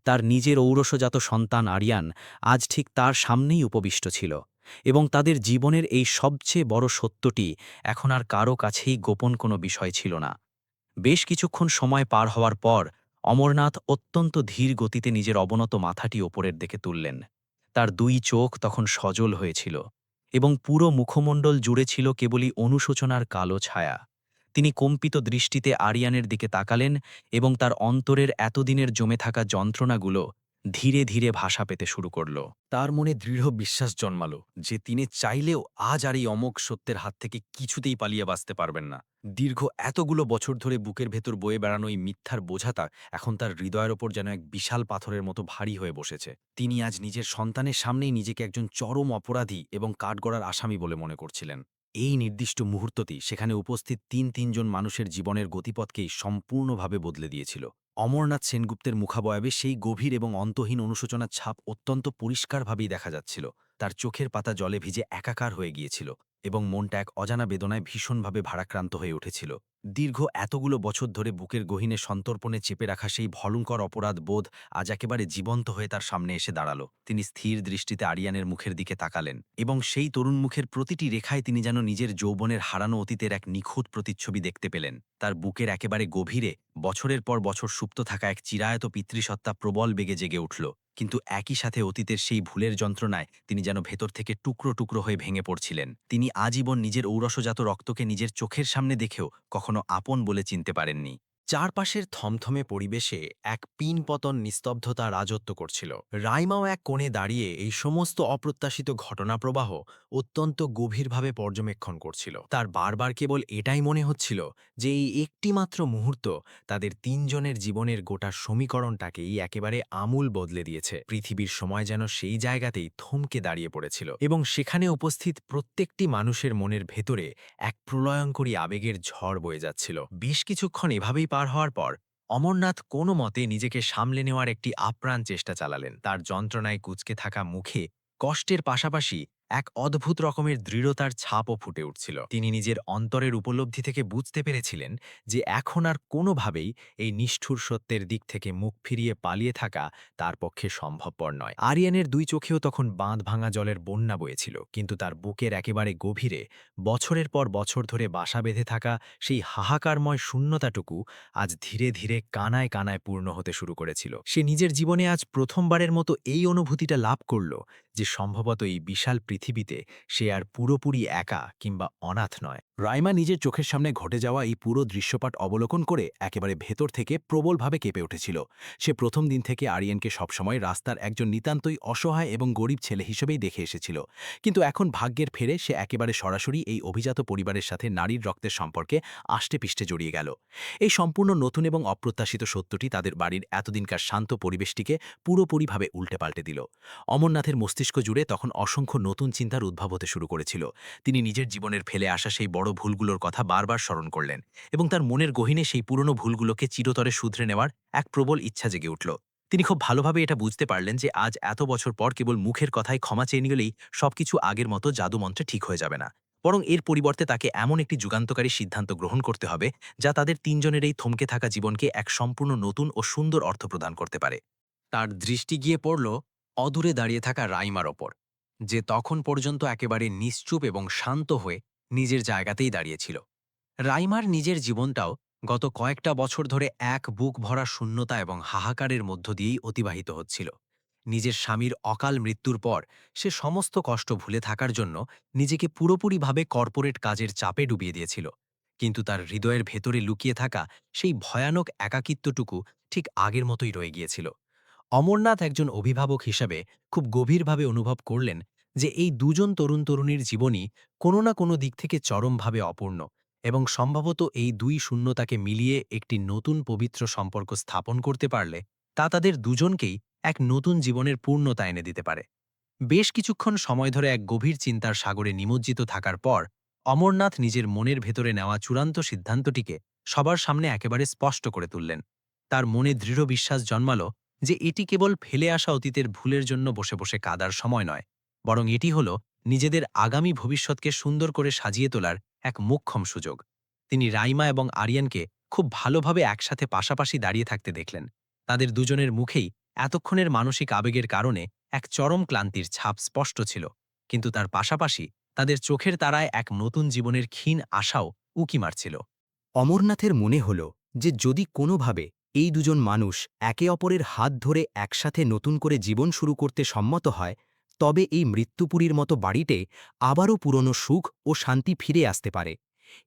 তার নিজের ঔরসজাত সন্তান আরিয়ান আজ ঠিক তার সামনেই উপবিষ্ট ছিল, এবং তাদের জীবনের এই সবচেয়ে বড় সত্যটি এখন আর কারো কাছেই গোপন কোনো বিষয় ছিল না। বেশ কিছুক্ষণ সময় পার হওয়ার পর অমরনাথ অত্যন্ত ধীর গতিতে নিজের অবনত মাথাটি ওপরের দিকে তুললেন। তার দুই চোখ তখন সজল হয়েছিল, এবং পুরো মুখমণ্ডল জুড়ে ছিল কেবলই অনুশোচনার কালো ছায়া। তিনি কম্পিত দৃষ্টিতে আরিয়ানের দিকে তাকালেন, এবং তার অন্তরের এতদিনের জমে থাকা যন্ত্রণাগুলো ধীরে ধীরে ভাষা পেতে শুরু করল। তার মনে দৃঢ় বিশ্বাস জন্মাল যে তিনি চাইলেও আজ আর এই অমোঘ সত্যের হাত থেকে কিছুতেই পালিয়ে বাঁচতে পারবেন না। দীর্ঘ এতগুলো বছর ধরে বুকের ভেতর বয়ে বেড়ানো এই মিথ্যার বোঝাটা এখন তার হৃদয়ের ওপর যেন এক বিশাল পাথরের মতো ভারী হয়ে বসেছে। তিনি আজ নিজের সন্তানের সামনেই নিজেকে একজন চরম অপরাধী এবং কাঠগড়ার আসামি বলে মনে করছিলেন। এই নির্দিষ্ট মুহূর্তটি সেখানে উপস্থিত তিনজন মানুষের জীবনের গতিপথকেই সম্পূর্ণভাবে বদলে দিয়েছিল। অমরনাথ সেনগুপ্তের মুখাবয়বে সেই গভীর এবং অন্তহীন অনুশোচনার ছাপ অত্যন্ত পরিষ্কারভাবেই দেখা যাচ্ছিল। তার চোখের পাতা জলে ভিজে একাকার হয়ে গিয়েছিল, এবং মনটা এক অজানা বেদনায় ভীষণভাবে ভারাক্রান্ত হয়ে উঠেছিল। দীর্ঘ এতগুলো বছর ধরে বুকের গহীনে সন্তর্পণে চেপে রাখা সেই ভয়ঙ্কর অপরাধ বোধ আজ একেবারে জীবন্ত হয়ে তার সামনে এসে দাঁড়াল। তিনি স্থির দৃষ্টিতে আরিয়ানের মুখের দিকে তাকালেন, এবং সেই তরুণ মুখের প্রতিটি রেখায় তিনি যেন নিজের যৌবনের হারানো অতীতের এক নিখুঁত প্রতিচ্ছবি দেখতে পেলেন। তার বুকের একেবারে গভীরে বছরের পর বছর সুপ্ত থাকা এক চিরায়ত পিতৃসত্তা প্রবল বেগে জেগে উঠল, কিন্তু একই সাথে অতীতের সেই ভুলের যন্ত্রণায় তিনি যেন ভেতর থেকে টুকরো টুকরো হয়ে ভেঙে পড়ছিলেন। তিনি আজীবন নিজের ঔরসজাত রক্তকে নিজের চোখের সামনে দেখেও কখনো আপন বলে চিনতে পারেননি। চারপাশের থমথমে পরিবেশে এক পিনপতন নিস্তব্ধতা রাজত্ব করছিল। রাইমাও এক কোণে দাঁড়িয়ে এই সমস্ত অপ্রত্যাশিত ঘটনাপ্রবাহ অত্যন্ত গভীরভাবে পর্যবেক্ষণ করছিল। তার বারবার কেবল এটাই মনে হচ্ছিল যে এই একটিমাত্র মুহূর্ত তাদের তিনজনের জীবনের গোটা সমীকরণটাকেই একেবারে আমূল বদলে দিয়েছে। পৃথিবীর সময় যেন সেই জায়গাতেই থমকে দাঁড়িয়ে পড়েছিল, এবং সেখানে উপস্থিত প্রত্যেকটি মানুষের মনের ভেতরে এক প্রলয়ঙ্করী আবেগের ঝড় বয়ে যাচ্ছিল। বেশ কিছুক্ষণ এভাবেই পার হওয়ার পর অমরনাথ কোনো মতে নিজেকে সামলে নেওয়ার একটি আপ্রাণ চেষ্টা চালালেন। তার যন্ত্রণায় কুঁচকে থাকা মুখে কষ্টের পাশাপাশি এক অদ্ভুত রকমের দৃঢ়তার ছাপও ফুটে উঠছিল। তিনি নিজের অন্তরের উপলব্ধি থেকে বুঝতে পেরেছিলেন যে এখন আর কোনোভাবেই এই নিষ্ঠুর সত্যের দিক থেকে মুখ ফিরিয়ে পালিয়ে থাকা তার পক্ষে সম্ভবপর নয়। আরিয়ানের দুই চোখেও তখন বাঁধ ভাঙা জলের বন্যা বয়েছিল, কিন্তু তার বুকের একেবারে গভীরে বছরের পর বছর ধরে বাসা বেঁধে থাকা সেই হাহাকারময় শূন্যতাটুকু আজ ধীরে ধীরে কানায় কানায় পূর্ণ হতে শুরু করেছিল। সে নিজের জীবনে আজ প্রথমবারের মতো এই অনুভূতিটা লাভ করল যে সম্ভবত এই বিশাল পৃথিবীতে সে আর পুরোপুরি একা কিংবা অনাথ নয়। রাইমা নিজের চোখের সামনে ঘটে যাওয়া এই পুরো দৃশ্যপাট অবলোকন করে একেবারে ভেতর থেকে প্রবলভাবে কেঁপে উঠেছিল। সে প্রথম দিন থেকে আরিয়ানকে সবসময় রাস্তার একজন নিতান্তই অসহায় এবং গরিব ছেলে হিসেবেই দেখে এসেছিল, কিন্তু এখন ভাগ্যের ফেরে সে একেবারে সরাসরি এই অভিজাত পরিবারের সাথে নারীর রক্তের সম্পর্কে আষ্টেপৃষ্ঠে জড়িয়ে গেল। এই সম্পূর্ণ নতুন এবং অপ্রত্যাশিত সত্যটি তাদের বাড়ির এতদিনকার শান্ত পরিবেশটিকে পুরোপুরিভাবে উল্টে পাল্টে দিল। অমরনাথের মস্তিষ্ক জুড়ে তখন অসংখ্য নতুন চিন্তার উদ্ভব হতে শুরু করেছিল। তিনি নিজের জীবনের ফেলে আসা সেই বড় ভুলগুলোর কথা বারবার স্মরণ করলেন এবং তার মনের গহীনে সেই পুরনো ভুলগুলোকে চিরতরে শুধরে নেওয়ার এক প্রবল ইচ্ছা জেগে উঠল। তিনি খুব ভালোভাবে এটা বুঝতে পারলেন যে আজ এত বছর পর কেবল মুখের কথায় ক্ষমা চেয়ে নিলেই সবকিছু আগের মতো জাদুমন্ত্রে ঠিক হয়ে যাবে না, বরং এর পরিবর্তে তাকে এমন একটি যুগান্তকারী সিদ্ধান্ত গ্রহণ করতে হবে যা তাদের তিনজনের এই থমকে থাকা জীবনকে এক সম্পূর্ণ নতুন ও সুন্দর অর্থ প্রদান করতে পারে। তার দৃষ্টি গিয়ে পড়ল অদূরে দাঁড়িয়ে থাকা রাইমার ওপর, যে তখন পর্যন্ত একেবারে নিশ্চুপ এবং শান্ত হয়ে নিজের জায়গাতেই দাঁড়িয়েছিল। রাইমার নিজের জীবনটাও গত কয়েকটা বছর ধরে এক বুক ভরা শূন্যতা এবং হাহাকারের মধ্য দিয়েই অতিবাহিত হচ্ছিল। নিজের স্বামীর অকাল মৃত্যুর পর সে সমস্ত কষ্ট ভুলে থাকার জন্য নিজেকে পুরোপুরিভাবে কর্পোরেট কাজের চাপে ডুবিয়ে দিয়েছিল, কিন্তু তার হৃদয়ের ভেতরে লুকিয়ে থাকা সেই ভয়ানক একাকিত্বটুকু ঠিক আগের মতোই রয়ে গিয়েছিল। অমরনাথ একজন অভিভাবক হিসাবে খুব গভীরভাবে অনুভব করলেন যে এই দুজন তরুণ তরুণীর জীবনই কোনো না কোনো দিক থেকে চরমভাবে অপূর্ণ, এবং সম্ভবত এই দুই শূন্যতাকে মিলিয়ে একটি নতুন পবিত্র সম্পর্ক স্থাপন করতে পারলে তা তাদের দুজনকেই এক নতুন জীবনের পূর্ণতা এনে দিতে পারে। বেশ কিছুক্ষণ সময় ধরে এক গভীর চিন্তার সাগরে নিমজ্জিত থাকার পর অমরনাথ নিজের মনের ভেতরে নেওয়া চূড়ান্ত সিদ্ধান্তটিকে সবার সামনে একেবারে স্পষ্ট করে তুললেন। তার মনে দৃঢ় বিশ্বাস জন্মালো যে এটি কেবল ফেলে আসা অতীতের ভুলের জন্য বসে বসে কাঁদার সময় নয়, বরং এটি হল নিজেদের আগামী ভবিষ্যৎকে সুন্দর করে সাজিয়ে তোলার এক মোক্ষম সুযোগ। তিনি রাইমা এবং আরিয়ানকে খুব ভালোভাবে একসাথে পাশাপাশি দাঁড়িয়ে থাকতে দেখলেন। তাদের দুজনের মুখেই এতক্ষণের মানসিক আবেগের কারণে এক চরম ক্লান্তির ছাপ স্পষ্ট ছিল, কিন্তু তার পাশাপাশি তাদের চোখের তারায় এক নতুন জীবনের ক্ষীণ আশাও উকি মারছিল। অমরনাথের মনে হল যে যদি কোনোভাবে এই দুজন মানুষ একে অপরের হাত ধরে একসাথে নতুন করে জীবন শুরু করতে সম্মত হয়, তবে এই মৃত্যুপুরীর মতো বাড়িতে আবারও পুরনো সুখ ও শান্তি ফিরে আসতে পারে।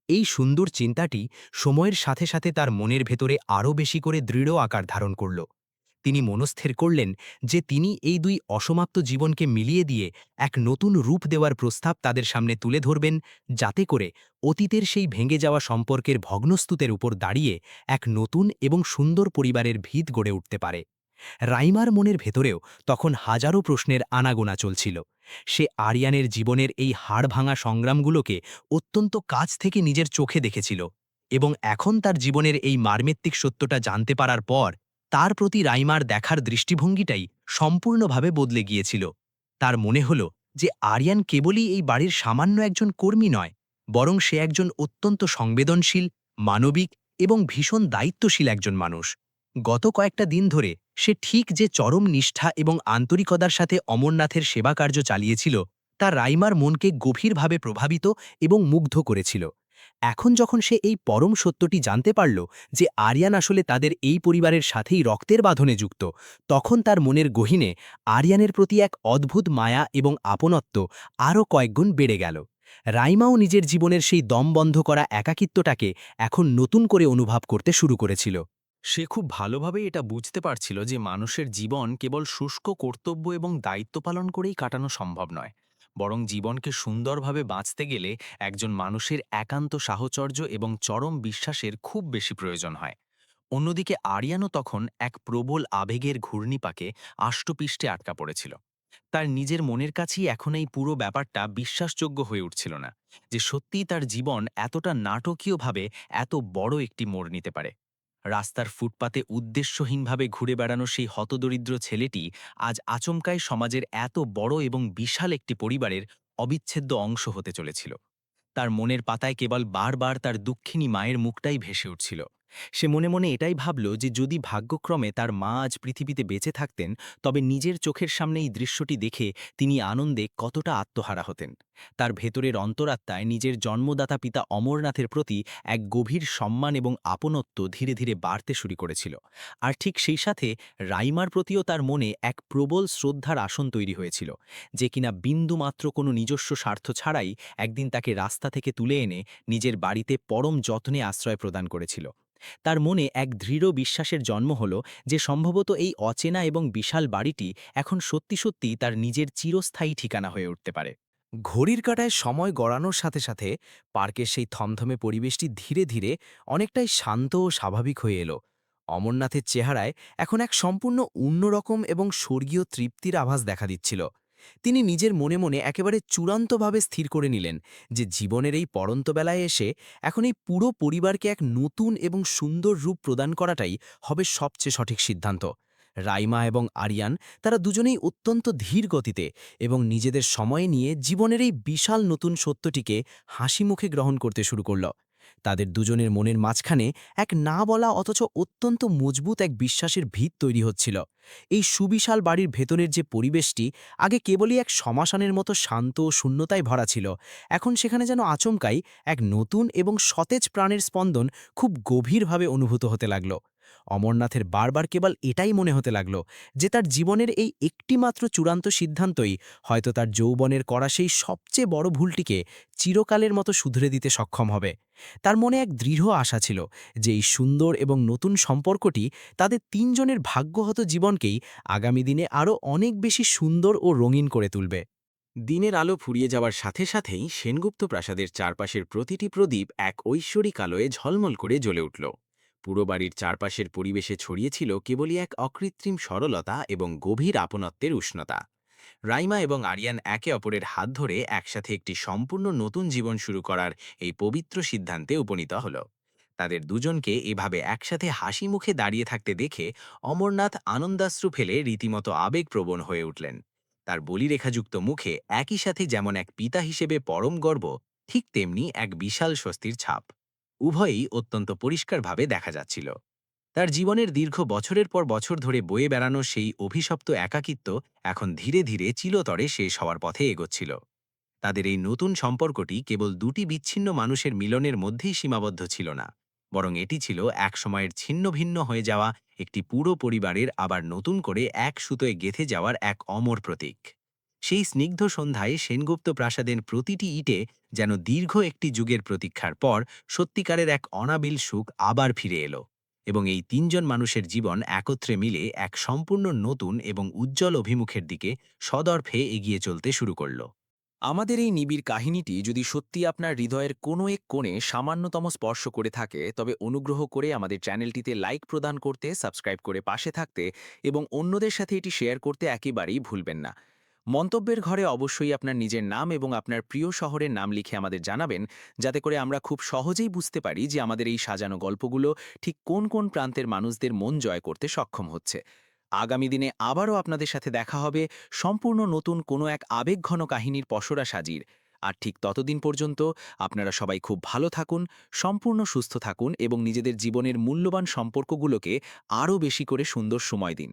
এই সুন্দর চিন্তাটি সময়ের সাথে সাথে তার মনের ভেতরে আরও বেশি করে দৃঢ় আকার ধারণ করল। তিনি মনস্থির করলেন যে তিনি এই দুই অসমাপ্ত জীবনকে মিলিয়ে দিয়ে এক নতুন রূপ দেওয়ার প্রস্তাব তাদের সামনে তুলে ধরবেন, যাতে করে অতীতের সেই ভেঙে যাওয়া সম্পর্কের ভগ্নস্তুতের উপর দাঁড়িয়ে এক নতুন এবং সুন্দর পরিবারের ভিত গড়ে উঠতে পারে। রাইমার মনের ভেতরেও তখন হাজারো প্রশ্নের আনাগোনা চলছিল। সে আরিয়ানের জীবনের এই হাড়ভাঙা সংগ্রামগুলোকে অত্যন্ত কাছ থেকে নিজের চোখে দেখেছিল, এবং এখন তার জীবনের এই মার্মেত্তিক সত্যটা জানতে পারার পর তার প্রতি রাইমার দেখার দৃষ্টিভঙ্গিটাই সম্পূর্ণভাবে বদলে গিয়েছিল। তার মনে হল যে আরিয়ান কেবলই এই বাড়ির সামান্য একজন কর্মী নয়, বরং সে একজন অত্যন্ত সংবেদনশীল, মানবিক এবং ভীষণ দায়িত্বশীল একজন মানুষ। গত কয়েকটা দিন ধরে সে ঠিক যে চরম নিষ্ঠা এবং আন্তরিকতার সাথে অমরনাথের সেবা কার্য চালিয়েছিল তা রাইমার মনকে গভীরভাবে প্রভাবিত এবং মুগ্ধ করেছিল। এখন যখন সে এই পরম সত্যটি জানতে পারল যে আরিয়ান আসলে তাদের এই পরিবারের সাথেই রক্তের বাঁধনে যুক্ত, তখন তার মনের গহীনে আরিয়ানের প্রতি এক অদ্ভুত মায়া এবং আপনত্ব আরও কয়েকগুণ বেড়ে গেল। রাইমাও নিজের জীবনের সেই দম বন্ধ করা একাকিত্বটাকে এখন নতুন করে অনুভব করতে শুরু করেছিল। সে খুব ভালোভাবে এটা বুঝতে পারছিল যে মানুষের জীবন কেবল শুষ্ক কর্তব্য এবং দায়িত্ব পালন করেই কাটানো সম্ভব নয়, বরং জীবনকে সুন্দরভাবে বাঁচতে গেলে একজন মানুষের একান্ত সাহচর্য এবং চরম বিশ্বাসের খুব বেশি প্রয়োজন হয়। অন্যদিকে আরিয়ানও তখন এক প্রবল আবেগের ঘূর্ণিপাকে আষ্টপিষ্টে আটকা পড়েছিল। তার নিজের মনের কাছেই এখন এই পুরো ব্যাপারটা বিশ্বাসযোগ্য হয়ে উঠছিল না যে সত্যিই তার জীবন এতটা নাটকীয়ভাবে এত বড় একটি মোড় নিতে পারে। রাস্তার ফুটপাতে উদ্দেশ্যহীনভাবে ঘুরে বেড়ানো সেই হতদরিদ্র ছেলেটি আজ আচমকাই সমাজের এত বড় এবং বিশাল একটি পরিবারের অবিচ্ছেদ্য অংশ হতে চলেছিল। তার মনের পাতায় কেবল বারবার তার দুঃখিনী মায়ের মুখটাই ভেসে উঠছিল। সে মনে মনে এটাই ভাবল যে যদি ভাগ্যক্রমে তার মা আজ পৃথিবীতে বেঁচে থাকতেন, তবে নিজের চোখের সামনে এই দৃশ্যটি দেখে তিনি আনন্দে কতটা আত্মহারা হতেন। তার ভেতরের অন্তরাত্মায় নিজের জন্মদাতা পিতা অমরনাথের প্রতি এক গভীর সম্মান এবং আপনত্ব ধীরে ধীরে বাড়তে শুরু করেছিল। আর ঠিক সেই সাথে রাইমার প্রতিও তার মনে এক প্রবল শ্রদ্ধার আসন তৈরি হয়েছিল, যে কিনা বিন্দুমাত্র কোনো নিজস্ব স্বার্থ ছাড়াই একদিন তাকে রাস্তা থেকে তুলে এনে নিজের বাড়িতে পরম যত্নে আশ্রয় প্রদান করেছিল। তার মনে এক দৃঢ় বিশ্বাসের জন্ম হল যে সম্ভবত এই অচেনা এবং বিশাল বাড়িটি এখন সত্যি সত্যি তার নিজের চিরস্থায়ী ঠিকানা হয়ে উঠতে পারে। ঘড়ির কাঁটায় সময় গড়ানোর সাথে সাথে পার্কের সেই থমথমে পরিবেশটি ধীরে ধীরে অনেকটাই শান্ত ও স্বাভাবিক হয়ে এলো। অমরনাথের চেহারায় এখন এক সম্পূর্ণ অন্যরকম এবং স্বর্গীয় তৃপ্তির আভাস দেখা দিচ্ছিল। তিনি নিজের মনে মনে একেবারে চূড়ান্তভাবে স্থির করে নিলেন যে জীবনের এই পড়ন্ত বেলায় এসে এখন এই পুরো পরিবারকে এক নতুন এবং সুন্দর রূপ প্রদান করাটাই হবে সবচেয়ে সঠিক সিদ্ধান্ত। রাইমা এবং আরিয়ান তারা দুজনেই অত্যন্ত ধীর গতিতে এবং নিজেদের সময় নিয়ে জীবনের এই বিশাল নতুন সত্যটিকে হাসি মুখে গ্রহণ করতে শুরু করল। তাদের দুজনের মনের মাঝখানে এক না বলা অথচ অত্যন্ত মজবুত এক বিশ্বাসের ভিত তৈরি হচ্ছিল। এই সুবিশাল বাড়ির ভেতরের যে পরিবেশটি আগে কেবলই এক শ্মশানের মতো শান্ত ও শূন্যতায় ভরা ছিল, এখন সেখানে যেন আচমকাই এক নতুন এবং সতেজ প্রাণের স্পন্দন খুব গভীরভাবে অনুভূত হতে লাগল। অমরনাথের বারবার কেবল এটাই মনে হতে লাগল যে তার জীবনের এই একটিমাত্র চূড়ান্ত সিদ্ধান্তই হয়তো তার যৌবনের করা সেই সবচেয়ে বড় ভুলটিকে চিরকালের মতো শুধরে দিতে সক্ষম হবে। তার মনে এক দৃঢ় আশা ছিল যে এই সুন্দর এবং নতুন সম্পর্কটি তাদের তিনজনের ভাগ্যহত জীবনকেই আগামী দিনে আরও অনেক বেশি সুন্দর ও রঙিন করে তুলবে। দিনের আলো ফুরিয়ে যাওয়ার সাথে সাথেই সেনগুপ্ত প্রাসাদের চারপাশের প্রতিটি প্রদীপ এক ঐশ্বরিক আলোয় ঝলমল করে জ্বলে উঠল। পুরো বাড়ির চারপাশের পরিবেশে ছড়িয়েছিল কেবলই এক অকৃত্রিম সরলতা এবং গভীর আপনত্বের উষ্ণতা। রাইমা এবং আরিয়ান একে অপরের হাত ধরে একসাথে একটি সম্পূর্ণ নতুন জীবন শুরু করার এই পবিত্র সিদ্ধান্তে উপনীত হল। তাদের দুজনকে এভাবে একসাথে হাসি মুখে দাঁড়িয়ে থাকতে দেখে অমরনাথ আনন্দাশ্রু ফেলে রীতিমতো আবেগপ্রবণ হয়ে উঠলেন। তার বলিরেখাযুক্ত মুখে একই সাথে যেমন এক পিতা হিসেবে পরম গর্ব, ঠিক তেমনি এক বিশাল স্বস্তির ছাপ। উভয়ই অত্যন্ত পরিষ্কারভাবে দেখা যাচ্ছিল। তার জীবনের দীর্ঘ বছরের পর বছর ধরে বয়ে বেড়ানো সেই অভিশপ্ত একাকিত্ব এখন ধীরে ধীরে চিরতরে শেষ হওয়ার পথে এগোচ্ছিল। তাদের এই নতুন সম্পর্কটি কেবল দুটি বিচ্ছিন্ন মানুষের মিলনের মধ্যেই সীমাবদ্ধ ছিল না, বরং এটি ছিল এক সময়ের ছিন্ন ভিন্ন হয়ে যাওয়া একটি পুরো পরিবারের আবার নতুন করে এক সুতোয় গেঁথে যাওয়ার এক অমর প্রতীক। সেই স্নিগ্ধ সন্ধ্যায় সেনগুপ্ত প্রাসাদের প্রতিটি ইটে যেন দীর্ঘ একটি যুগের প্রতীক্ষার পর সত্যিকারের এক অনাবিল সুখ আবার ফিরে এলো, এবং এই তিনজন মানুষের জীবন একত্রে মিলে এক সম্পূর্ণ নতুন এবং উজ্জ্বল অভিমুখের দিকে সদর্ভে এগিয়ে চলতে শুরু করল। আমাদের এই নিবিড় কাহিনীটি যদি সত্যি আপনার হৃদয়ের কোনো এক কোণে সামান্যতম স্পর্শ করে থাকে, তবে অনুগ্রহ করে আমাদের চ্যানেলটিতে লাইক প্রদান করতে, সাবস্ক্রাইব করে পাশে থাকতে এবং অন্যদের সাথে এটি শেয়ার করতে একেবারেই ভুলবেন না। মন্তব্যের ঘরে অবশ্যই আপনার নিজের নাম এবং আপনার প্রিয় শহরের নাম লিখে আমাদের জানাবেন, যাতে করে আমরা খুব সহজেই বুঝতে পারি যে আমাদের এই সাজানো গল্পগুলো ঠিক কোন কোন প্রান্তের মানুষদের মন জয় করতে সক্ষম হচ্ছে। আগামী দিনে আবারও আপনাদের সাথে দেখা হবে সম্পূর্ণ নতুন কোনো এক আবেগঘন কাহিনীর পসরা সাজির। আর ঠিক ততদিন পর্যন্ত আপনারা সবাই খুব ভালো থাকুন, সম্পূর্ণ সুস্থ থাকুন এবং নিজেদের জীবনের মূল্যবান সম্পর্কগুলোকে আরও বেশি করে সুন্দর সময় দিন।